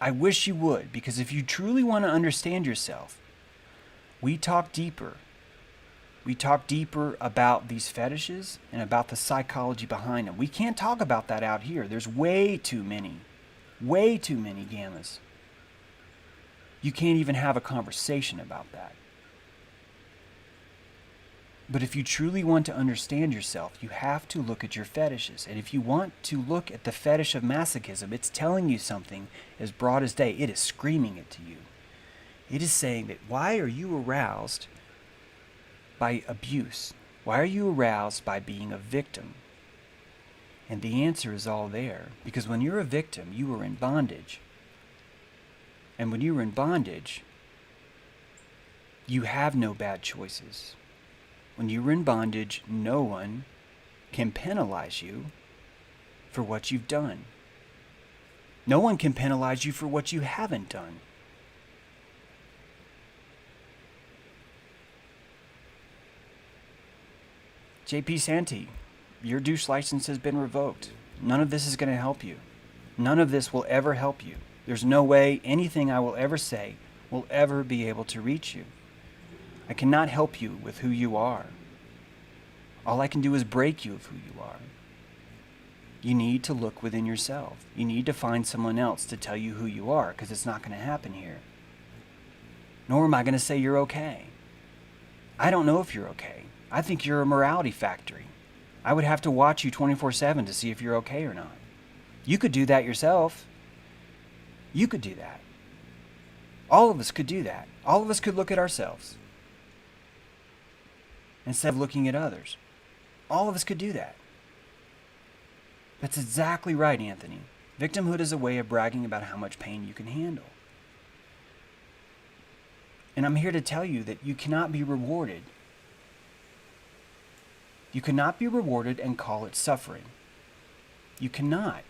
I wish you would, because if you truly want to understand yourself, we talk deeper. We talk deeper about these fetishes and about the psychology behind them. We can't talk about that out here. There's way too many gammas. You can't even have a conversation about that. But if you truly want to understand yourself, you have to look at your fetishes. And if you want to look at the fetish of masochism, it's telling you something as broad as day. It is screaming it to you. It is saying that why are you aroused by abuse? Why are you aroused by being a victim? And the answer is all there. Because when you're a victim, you are in bondage. And when you're in bondage, you have no bad choices. When you're in bondage, no one can penalize you for what you've done. No one can penalize you for what you haven't done. JP Santee, your douche license has been revoked. None of this is going to help you. None of this will ever help you. There's no way anything I will ever say will ever be able to reach you. I cannot help you with who you are. All I can do is break you of who you are. You need to look within yourself. You need to find someone else to tell you who you are, because it's not going to happen here. Nor am I going to say you're okay. I don't know if you're okay. I think you're a morality factory. I would have to watch you 24/7 to see if you're okay or not. You could do that yourself. You could do that. All of us could do that. All of us could look at ourselves instead of looking at others. All of us could do that. That's exactly right, Anthony. Victimhood is a way of bragging about how much pain you can handle. And I'm here to tell you that you cannot be rewarded. You cannot be rewarded and call it suffering. You cannot.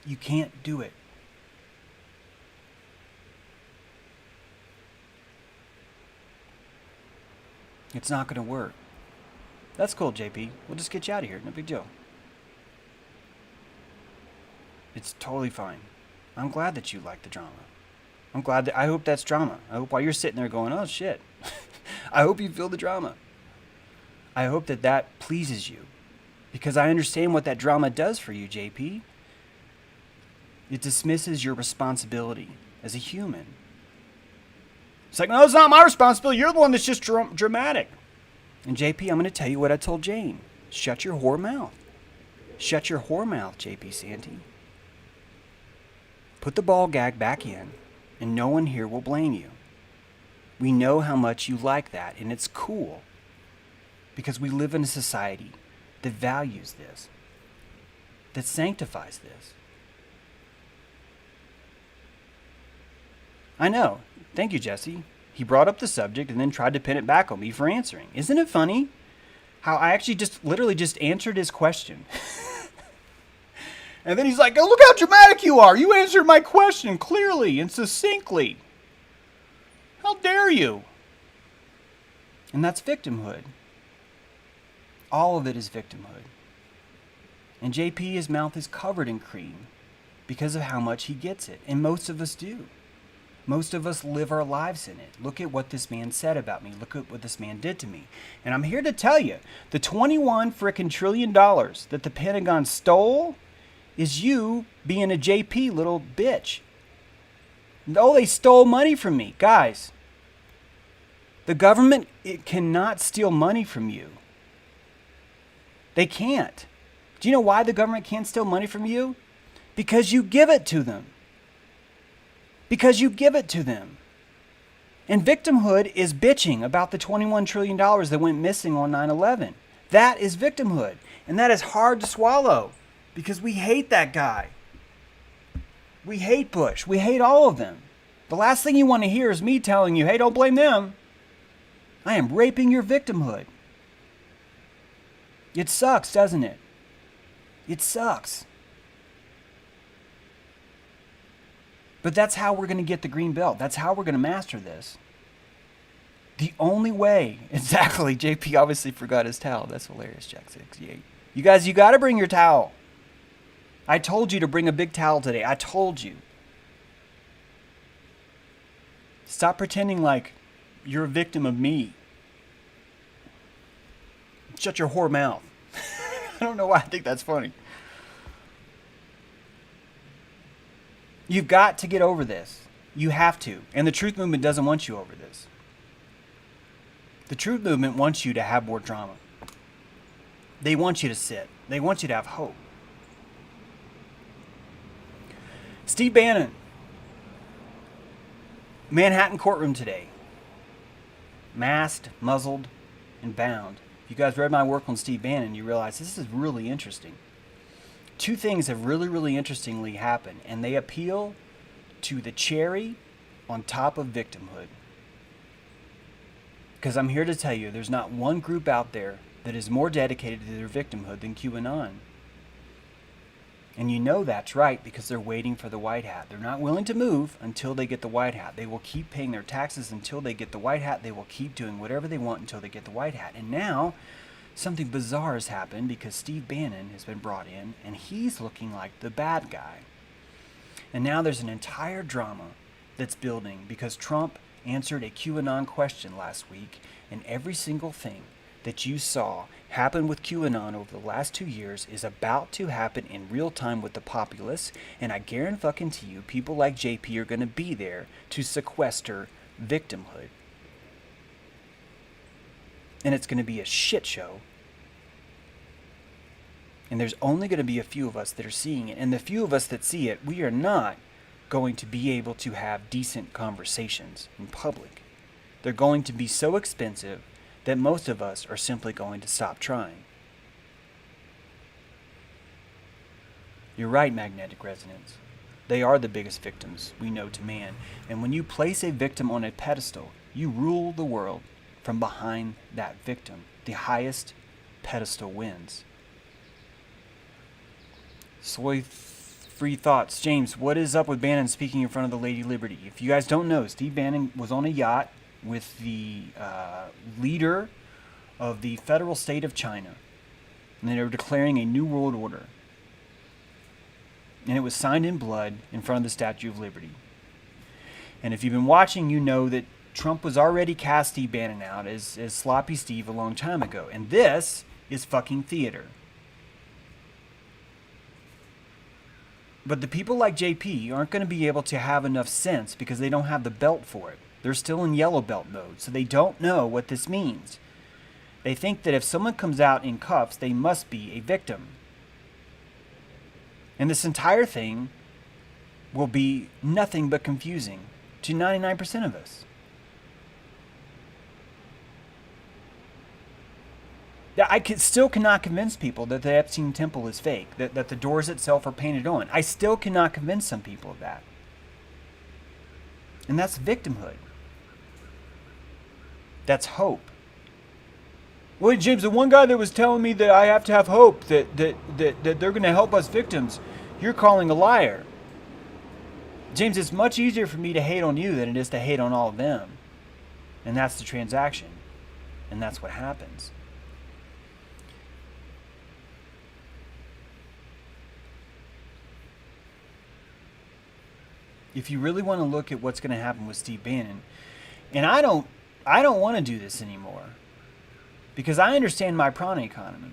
You can't do it. It's not going to work. That's cool, JP. We'll just get you out of here. No big deal. It's totally fine. I'm glad that you like the drama. I hope that's drama. I hope while you're sitting there going, oh shit, I hope you feel the drama. I hope that that pleases you, because I understand what that drama does for you, JP. It dismisses your responsibility as a human. It's like, no, it's not my responsibility. You're the one that's just dramatic. And JP, I'm going to tell you what I told Jane. Shut your whore mouth. Shut your whore mouth, JP Santee. Put the ball gag back in, and no one here will blame you. We know how much you like that, and it's cool, because we live in a society that values this, that sanctifies this. I know. Thank you, Jesse. He brought up the subject and then tried to pin it back on me for answering. Isn't it funny how I actually literally just answered his question? And then he's like, oh, look how dramatic you are. You answered my question clearly and succinctly. How dare you? And that's victimhood. All of it is victimhood. And JP, his mouth is covered in cream because of how much he gets it. And most of us do. Most of us live our lives in it. Look at what this man said about me. Look at what this man did to me. And I'm here to tell you, the $21 trillion that the Pentagon stole is you being a JP little bitch. Oh, they stole money from me. Guys, the government cannot steal money from you. They can't. Do you know why the government can't steal money from you? Because you give it to them. Because you give it to them. And victimhood is bitching about the $21 trillion that went missing on 9/11. That is victimhood. And that is hard to swallow because we hate that guy. We hate Bush. We hate all of them. The last thing you want to hear is me telling you, hey, don't blame them. I am raping your victimhood. It sucks, doesn't it? It sucks. But that's how we're going to get the green belt. That's how we're going to master this. The only way, exactly, JP obviously forgot his towel. That's hilarious, Jack 68. You guys, you got to bring your towel. I told you to bring a big towel today. I told you. Stop pretending like you're a victim of me. Shut your whore mouth. I don't know why I think that's funny. You've got to get over this. You have to. And the truth movement doesn't want you over this. The truth movement wants you to have more drama. They want you to sit. They want you to have hope. Steve Bannon. Manhattan courtroom today. Masked, muzzled, and bound. If you guys read my work on Steve Bannon, you realize this is really interesting. Two things have really, really interestingly happened, and they appeal to the cherry on top of victimhood. Because I'm here to tell you, there's not one group out there that is more dedicated to their victimhood than QAnon. And you know that's right because they're waiting for the white hat. They're not willing to move until they get the white hat. They will keep paying their taxes until they get the white hat. They will keep doing whatever they want until they get the white hat. And now, something bizarre has happened because Steve Bannon has been brought in and he's looking like the bad guy. And now there's an entire drama that's building because Trump answered a QAnon question last week, and every single thing that you saw happen with QAnon over the last 2 years is about to happen in real time with the populace, and I guarantee you people like JP are going to be there to sequester victimhood. And it's going to be a shit show. And there's only going to be a few of us that are seeing it. And the few of us that see it, we are not going to be able to have decent conversations in public. They're going to be so expensive that most of us are simply going to stop trying. You're right, magnetic resonance. They are the biggest victims we know to man. And when you place a victim on a pedestal, you rule the world from behind that victim. The highest pedestal wins. Soy free thoughts. James, what is up with Bannon speaking in front of the Lady Liberty? If you guys don't know, Steve Bannon was on a yacht with the leader of the federal state of China. And they were declaring a new world order. And it was signed in blood in front of the Statue of Liberty. And if you've been watching, you know that Trump was already cast Steve Bannon out as Sloppy Steve a long time ago. And this is fucking theater. But the people like JP aren't going to be able to have enough sense because they don't have the belt for it. They're still in yellow belt mode, so they don't know what this means. They think that if someone comes out in cuffs, they must be a victim. And this entire thing will be nothing but confusing to 99% of us. Still cannot convince people that the Epstein Temple is fake, that the doors itself are painted on. I still cannot convince some people of that. And that's victimhood. That's hope. Well, James, the one guy that was telling me that I have to have hope, that they're going to help us victims, you're calling a liar. James, it's much easier for me to hate on you than it is to hate on all of them. And that's the transaction. And that's what happens. If you really want to look at what's going to happen with Steve Bannon, and I don't want to do this anymore because I understand my prana economy.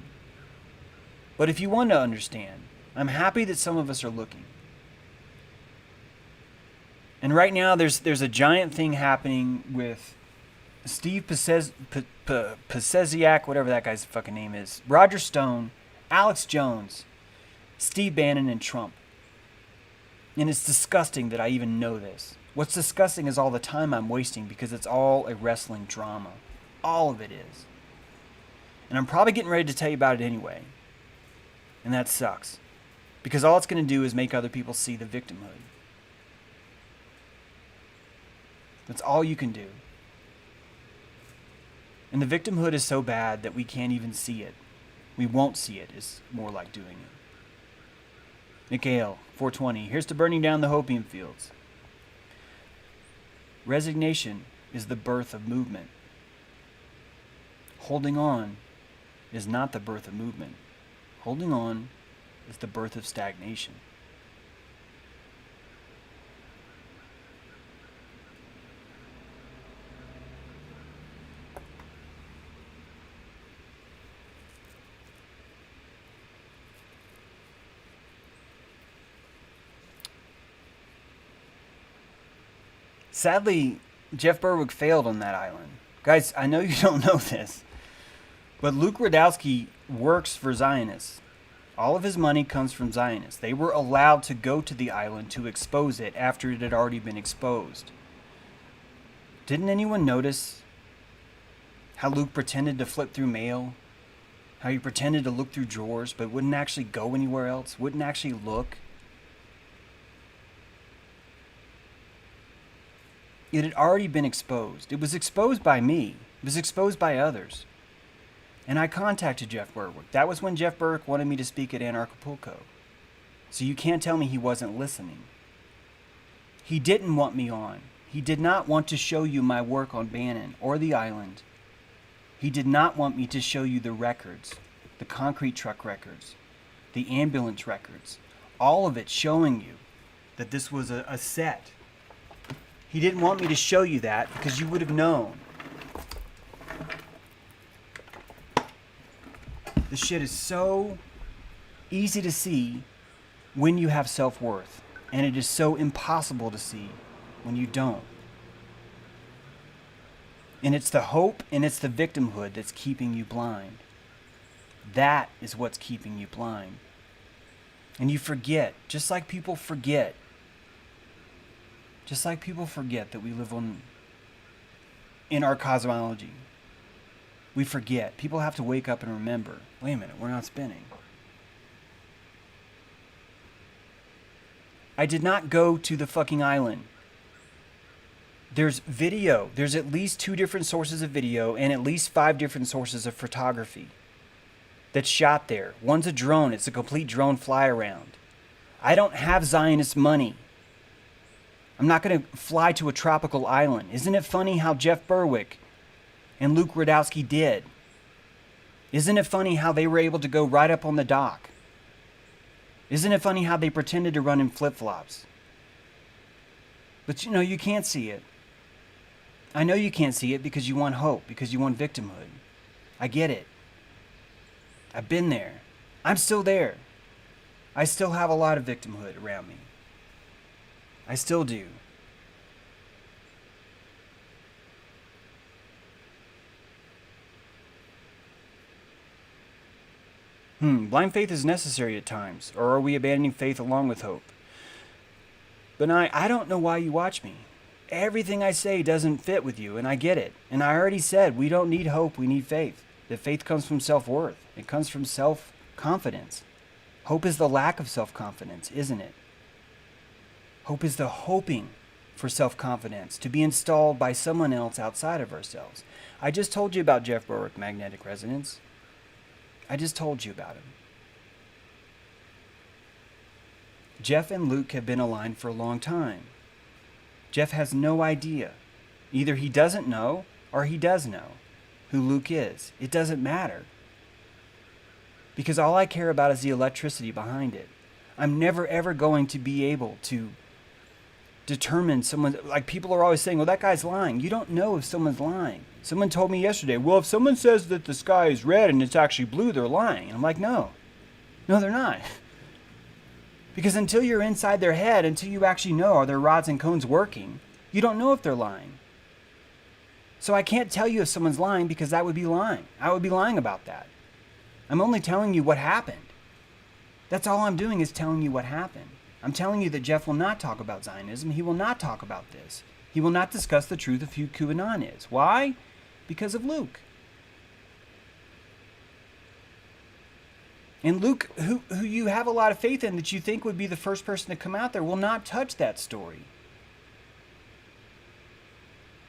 But if you want to understand, I'm happy that some of us are looking. And right now there's a giant thing happening with Steve Paseziak, whatever that guy's fucking name is, Roger Stone, Alex Jones, Steve Bannon, and Trump. And it's disgusting that I even know this. What's disgusting is all the time I'm wasting because it's all a wrestling drama. All of it is. And I'm probably getting ready to tell you about it anyway. And that sucks. Because all it's going to do is make other people see the victimhood. That's all you can do. And the victimhood is so bad that we can't even see it. We won't see it is more like doing it. Mikhail, 420. Here's to burning down the hopium fields. Resignation is the birth of movement. Holding on is not the birth of movement. Holding on is the birth of stagnation. Sadly, Jeff Berwick failed on that island. Guys, I know you don't know this, but Luke Radowski works for Zionists. All of his money comes from Zionists. They were allowed to go to the island to expose it after it had already been exposed. Didn't anyone notice how Luke pretended to flip through mail? How he pretended to look through drawers but wouldn't actually go anywhere else? Wouldn't actually look? It had already been exposed. It was exposed by me. It was exposed by others. And I contacted Jeff Berwick. That was when Jeff Berwick wanted me to speak at Anarchapulco. So you can't tell me he wasn't listening. He didn't want me on. He did not want to show you my work on Bannon or the island. He did not want me to show you the records, the concrete truck records, the ambulance records, all of it showing you that this was a set. He didn't want me to show you that because you would have known. This shit is so easy to see when you have self-worth, and it is so impossible to see when you don't. And it's the hope and it's the victimhood that's keeping you blind. That is what's keeping you blind. And you forget, just like people forget that we live in our cosmology. We forget. People have to wake up and remember, wait a minute, we're not spinning. I did not go to the fucking island. There's video. There's at least 2 different sources of video and at least 5 different sources of photography that's shot there. One's a drone. It's a complete drone fly around. I don't have Zionist money. I'm not going to fly to a tropical island. Isn't it funny how Jeff Berwick and Luke Radowski did? Isn't it funny how they were able to go right up on the dock? Isn't it funny how they pretended to run in flip-flops? But you know, you can't see it. I know you can't see it because you want hope, because you want victimhood. I get it. I've been there. I'm still there. I still have a lot of victimhood around me. I still do. Blind faith is necessary at times, or are we abandoning faith along with hope? But I don't know why you watch me. Everything I say doesn't fit with you, and I get it. And I already said we don't need hope, we need faith. That faith comes from self-worth. It comes from self-confidence. Hope is the lack of self-confidence, isn't it? Hope is the hoping for self-confidence to be installed by someone else outside of ourselves. I just told you about Jeff Berwick, magnetic resonance. I just told you about him. Jeff and Luke have been aligned for a long time. Jeff has no idea. Either he doesn't know or he does know who Luke is. It doesn't matter. Because all I care about is the electricity behind it. I'm never ever going to be able to determine someone. Like, people are always saying, well, that guy's lying. You don't know if someone's lying. Someone told me yesterday, well, if someone says that the sky is red and it's actually blue, they're lying. And I'm like, no, they're not. Because until you're inside their head, until you actually know, are their rods and cones working, you don't know if they're lying. So I can't tell you if someone's lying because that would be lying. I would be lying about that. I'm only telling you what happened. That's all I'm doing, is telling you what happened. I'm telling you that Jeff will not talk about Zionism. He will not talk about this. He will not discuss the truth of who QAnon is. Why? Because of Luke. And Luke, who you have a lot of faith in, that you think would be the first person to come out there, will not touch that story.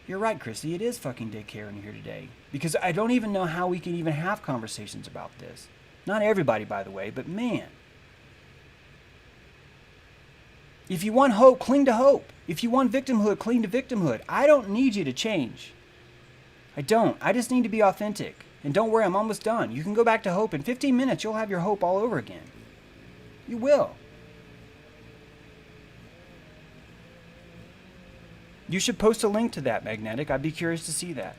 You're right, Chrissy. It is fucking Dick Heron here today. Because I don't even know how we can even have conversations about this. Not everybody, by the way, but man. If you want hope, cling to hope. If you want victimhood, cling to victimhood. I don't need you to change. I don't. I just need to be authentic. And don't worry, I'm almost done. You can go back to hope. In 15 minutes, you'll have your hope all over again. You will. You should post a link to that, Magnetic. I'd be curious to see that.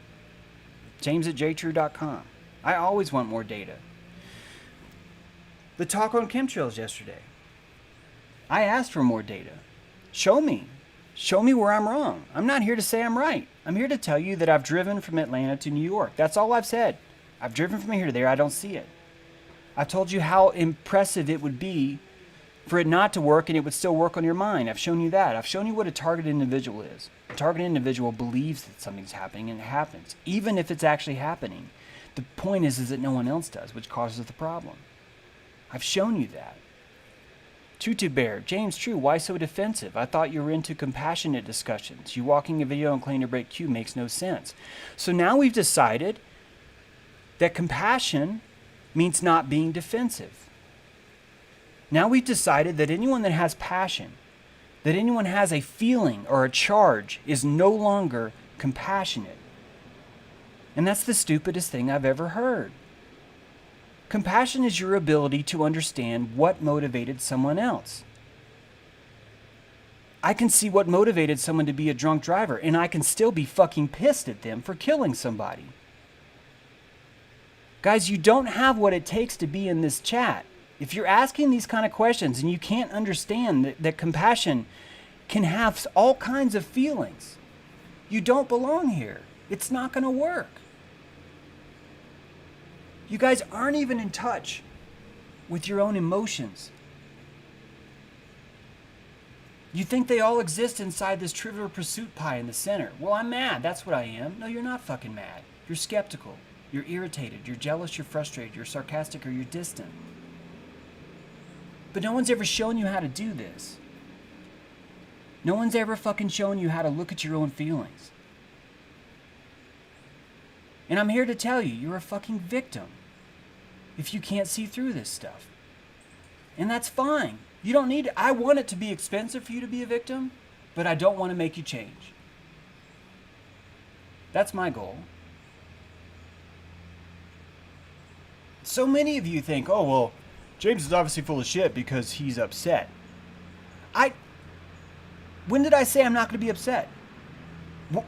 James@jtrue.com. I always want more data. The talk on chemtrails yesterday. I asked for more data. Show me. Show me where I'm wrong. I'm not here to say I'm right. I'm here to tell you that I've driven from Atlanta to New York. That's all I've said. I've driven from here to there. I don't see it. I've told you how impressive it would be for it not to work and it would still work on your mind. I've shown you that. I've shown you what a target individual is. A target individual believes that something's happening, and it happens, even if it's actually happening. The point is that no one else does, which causes the problem. I've shown you that. Tutu Bear, James, true, why so defensive? I thought you were into compassionate discussions. You walking a video and claiming to break Q makes no sense. So now we've decided that compassion means not being defensive. Now we've decided that anyone that has passion, that anyone has a feeling or a charge, is no longer compassionate. And that's the stupidest thing I've ever heard. Compassion is your ability to understand what motivated someone else. I can see what motivated someone to be a drunk driver, and I can still be fucking pissed at them for killing somebody. Guys, you don't have what it takes to be in this chat. If you're asking these kind of questions and you can't understand that compassion can have all kinds of feelings, you don't belong here. It's not going to work. You guys aren't even in touch with your own emotions. You think they all exist inside this Trivial Pursuit pie in the center. Well, I'm mad. That's what I am. No, you're not fucking mad. You're skeptical. You're irritated. You're jealous. You're frustrated. You're sarcastic, or you're distant. But no one's ever shown you how to do this. No one's ever fucking shown you how to look at your own feelings. And I'm here to tell you, you're a fucking victim if you can't see through this stuff. And that's fine. You don't need I want it to be expensive for you to be a victim, but I don't want to make you change. That's my goal. So many of you think, oh, well, James is obviously full of shit because he's upset. When did I say I'm not going to be upset?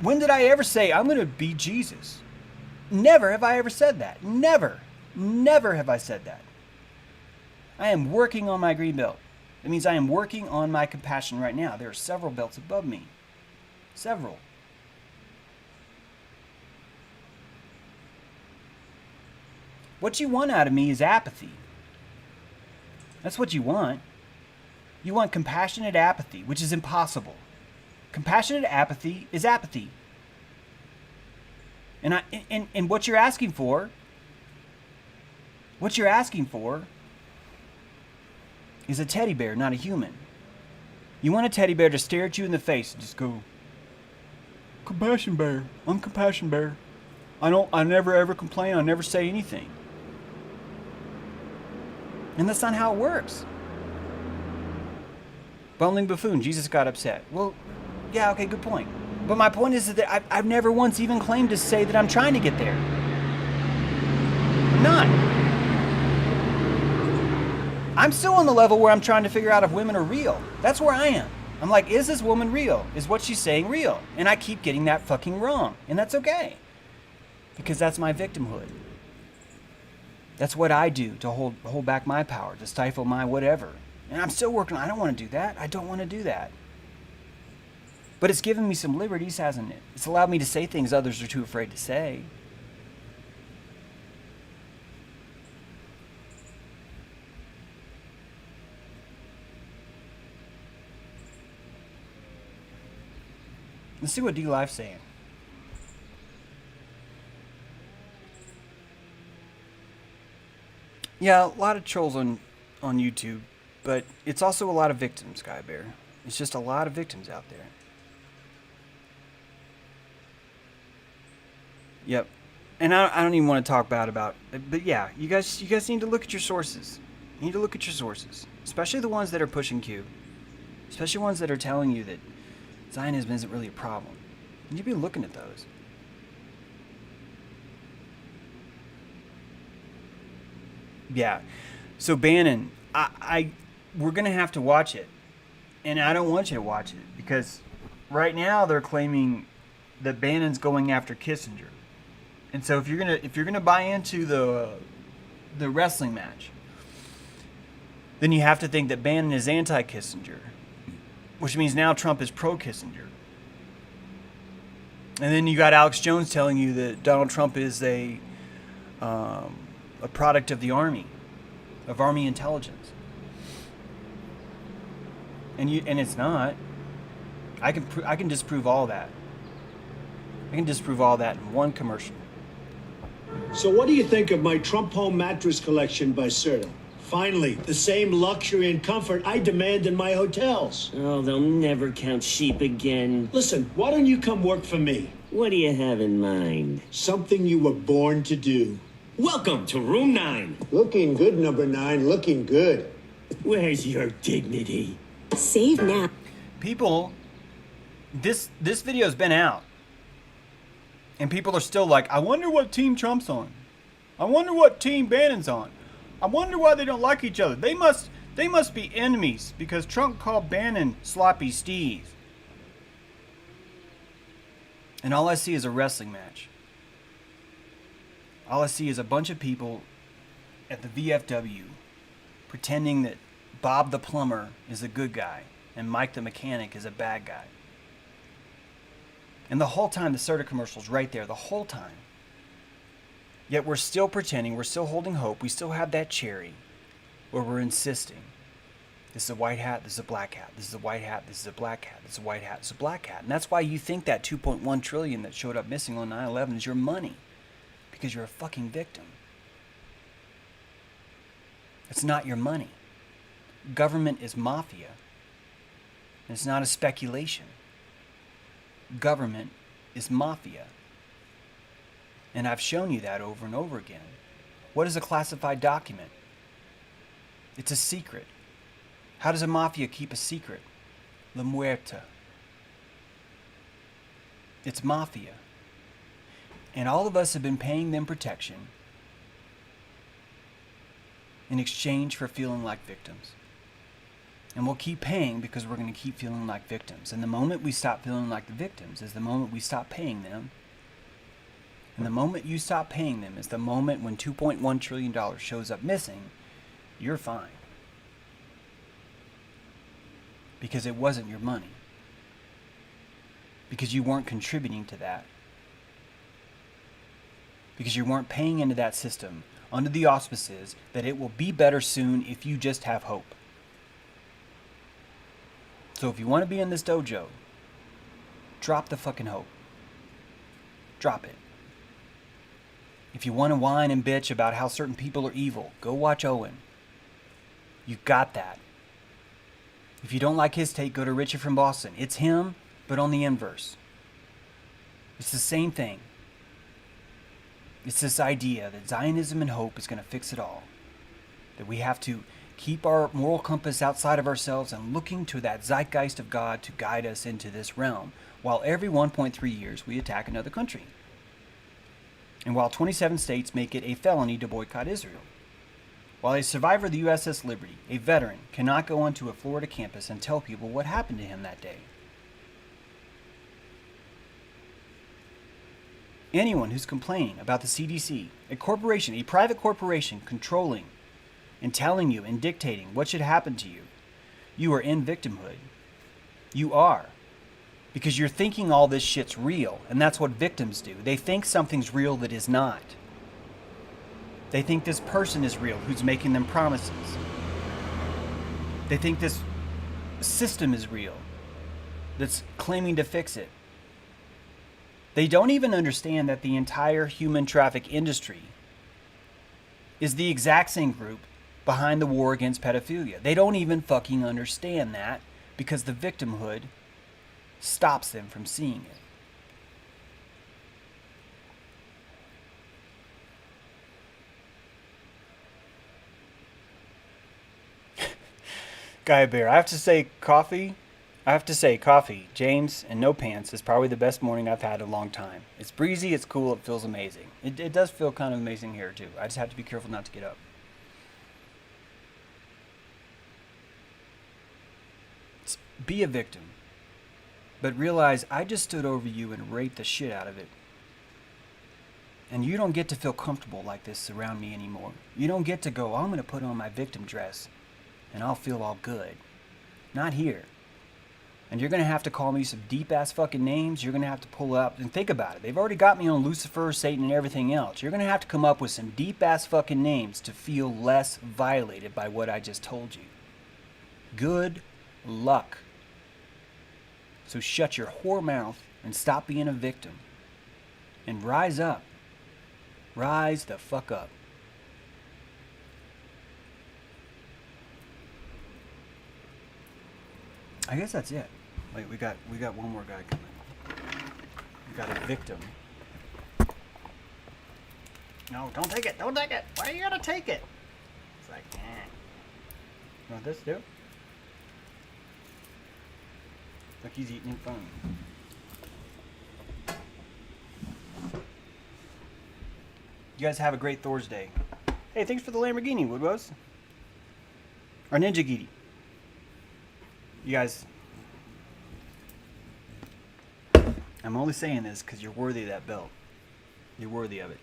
When did I ever say I'm going to be Jesus? Never have I ever said that. Never. Never have I said that. I am working on my green belt. That means I am working on my compassion right now. There are several belts above me. Several. What you want out of me is apathy. That's what you want. You want compassionate apathy, which is impossible. Compassionate apathy is apathy. And what you're asking for, is a teddy bear, not a human. You want a teddy bear to stare at you in the face and just go, compassion bear. I'm compassion bear. I never ever complain. I never say anything. And that's not how it works. Bumbling buffoon, Jesus got upset. Well, yeah, okay, good point. But my point is that I've never once even claimed to say that I'm trying to get there. I'm not. I'm still on the level where I'm trying to figure out if women are real. That's where I am. I'm like, is this woman real? Is what she's saying real? And I keep getting that fucking wrong. And that's okay. Because that's my victimhood. That's what I do to hold back my power, to stifle my whatever. And I'm still working on it. I don't want to do that. I don't want to do that. But it's given me some liberties, hasn't it? It's allowed me to say things others are too afraid to say. Let's see what D-Life's saying. Yeah, a lot of trolls on YouTube, but it's also a lot of victims, Guy Bear. It's just a lot of victims out there. Yep. And I don't even want to talk bad about it, but yeah, you guys need to look at your sources. You need to look at your sources, especially the ones that are pushing Q, especially ones that are telling you that Zionism isn't really a problem. You need to be looking at those. Yeah. So Bannon, we're gonna have to watch it, and I don't want you to watch it because right now they're claiming that Bannon's going after Kissinger, and so if you're gonna buy into the wrestling match, then you have to think that Bannon is anti-Kissinger, which means now Trump is pro-Kissinger. And then you got Alex Jones telling you that Donald Trump is a product of the Army, of Army intelligence. And it's not. I can disprove all that. I can disprove all that in one commercial. So what do you think of my Trump home mattress collection by Serta? Finally, the same luxury and comfort I demand in my hotels. Oh, they'll never count sheep again. Listen, why don't you come work for me? What do you have in mind? Something you were born to do. Welcome to room 9. Looking good, number 9. Looking good. Where's your dignity? Save now. People, this video's been out. And people are still like, I wonder what team Trump's on. I wonder what team Bannon's on. I wonder why they don't like each other. They must be enemies because Trump called Bannon sloppy Steve. And all I see is a wrestling match. All I see is a bunch of people at the VFW pretending that Bob the plumber is a good guy and Mike the mechanic is a bad guy. And the whole time the soda commercial's right there, the whole time. Yet we're still pretending, we're still holding hope, we still have that cherry where we're insisting. This is a white hat, this is a black hat, this is a white hat, this is a black hat, this is a white hat, this is a black hat. And that's why you think that 2.1 trillion that showed up missing on 9/11 is your money. Because you're a fucking victim. It's not your money. Government is mafia. And it's not a speculation. Government is mafia. And I've shown you that over and over again. What is a classified document? It's a secret. How does a mafia keep a secret? La muerta. It's mafia. And all of us have been paying them protection in exchange for feeling like victims. And we'll keep paying because we're going to keep feeling like victims. And the moment we stop feeling like the victims is the moment we stop paying them. And the moment you stop paying them is the moment when $2.1 trillion shows up missing, you're fine. Because it wasn't your money. Because you weren't contributing to that. Because you weren't paying into that system under the auspices that it will be better soon if you just have hope. So if you want to be in this dojo, drop the fucking hope. Drop it. If you want to whine and bitch about how certain people are evil, go watch Owen. You've got that. If you don't like his take, go to Richard from Boston. It's him, but on the inverse. It's the same thing. It's this idea that Zionism and hope is going to fix it all. That we have to keep our moral compass outside of ourselves and looking to that zeitgeist of God to guide us into this realm, while every 1.3 years we attack another country. And while 27 states make it a felony to boycott Israel. While a survivor of the USS Liberty, a veteran, cannot go onto a Florida campus and tell people what happened to him that day. Anyone who's complaining about the CDC, a corporation, a private corporation controlling and telling you and dictating what should happen to you, you are in victimhood. You are. Because you're thinking all this shit's real, and that's what victims do. They think something's real that is not. They think this person is real who's making them promises. They think this system is real that's claiming to fix it. They don't even understand that the entire human traffic industry is the exact same group behind the war against pedophilia. They don't even fucking understand that because the victimhood stops them from seeing it. Guy Bear, I have to say coffee, James, and no pants is probably the best morning I've had in a long time. It's breezy, it's cool, it feels amazing. It does feel kind of amazing here too. I just have to be careful not to get up. Be a victim. But realize I just stood over you and raped the shit out of it. And you don't get to feel comfortable like this around me anymore. You don't get to go, I'm going to put on my victim dress and I'll feel all good. Not here. And you're going to have to call me some deep-ass fucking names. You're going to have to pull up and think about it. They've already got me on Lucifer, Satan, and everything else. You're going to have to come up with some deep-ass fucking names to feel less violated by what I just told you. Good luck. So shut your whore mouth and stop being a victim. And rise up. Rise the fuck up. I guess that's it. Wait, we got one more guy coming. We got a victim. No, don't take it. Don't take it. Why are you gonna take it? It's like, eh. You want this too? Look, he's eating his phone. You guys have a great Thursday. Hey, thanks for the Lamborghini, Woodrose. Or Ninja Gidi. You guys, I'm only saying this because you're worthy of that belt. You're worthy of it.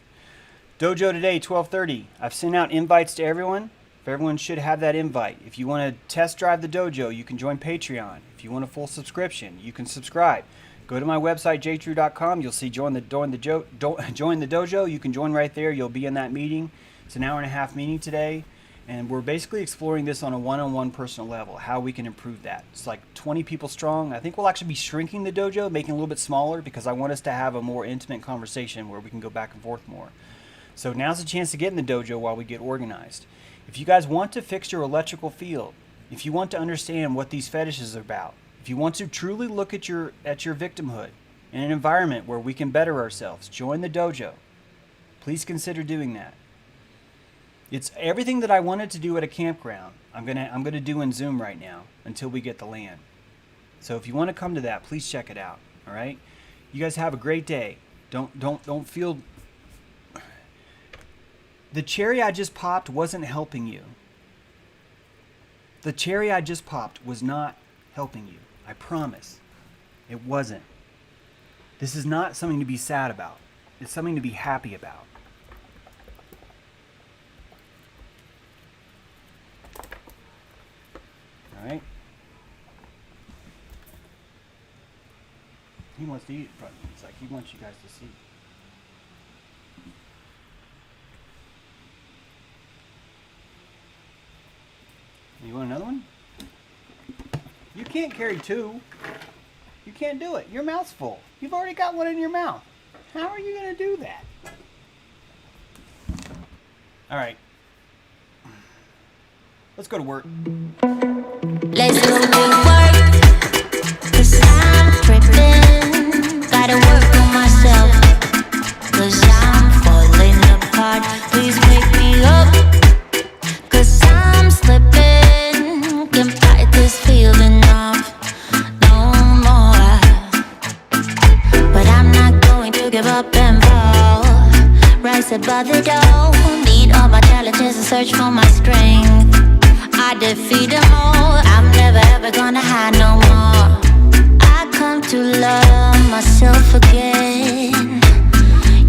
Dojo today, 12:30. I've sent out invites to everyone. Everyone should have that invite. If you want to test drive the dojo, you can join Patreon. If you want a full subscription, you can subscribe. Go to my website, jtrue.com. You'll see join the dojo. You can join right there. You'll be in that meeting. It's an 1.5-hour meeting today. And we're basically exploring this on a one-on-one personal level, how we can improve that. It's like 20 people strong. I think we'll actually be shrinking the dojo, making it a little bit smaller, because I want us to have a more intimate conversation where we can go back and forth more. So now's the chance to get in the dojo while we get organized. If you guys want to fix your electrical field, if you want to understand what these fetishes are about, if you want to truly look at your victimhood in an environment where we can better ourselves, join the dojo. Please consider doing that. It's everything that I wanted to do at a campground. I'm gonna do in Zoom right now until we get the land. So if you want to come to that, please check it out. All right. You guys have a great day. Don't feel. The cherry I just popped wasn't helping you. The cherry I just popped was not helping you. I promise. It wasn't. This is not something to be sad about. It's something to be happy about. All right. He wants to eat it from you. It's like he wants you guys to see. You want another one? You can't carry two. You can't do it. Your mouth's full. You've already got one in your mouth. How are you going to do that? All right. Let's go to work. Let's go to work, 'cause I'm tripping. Gotta work on myself, 'cause I'm falling apart. Please wake me up, 'cause I'm slipping. Can't fight this feeling off no more. But I'm not going to give up and fall. Rise above the door, meet all my challenges and search for my strength. I defeat them all. I'm never ever gonna hide no more. I come to love myself again.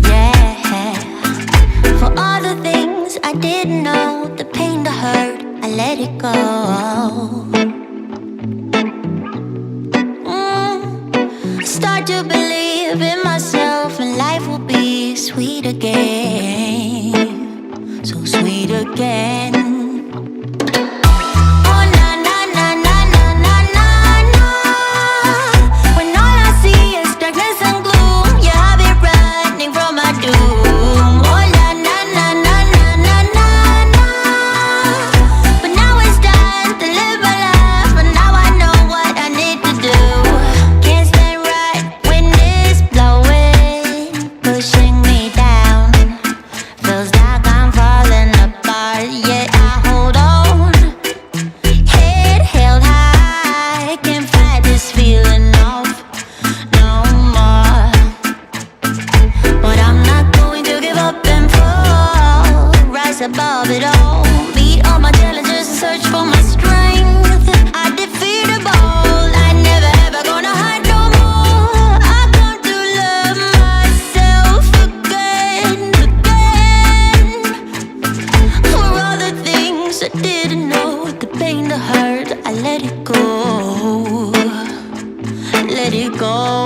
Yeah. For all the things I didn't know, the pain, the hurt, I let it go. Start to believe in myself, and life will be sweet again. So sweet again. Above it all, meet all my challenges and search for my strength. I defeat them all. I never ever gonna hide no more. I come to love myself again. For all the things I didn't know, the pain, the hurt, I let it go. Let it go.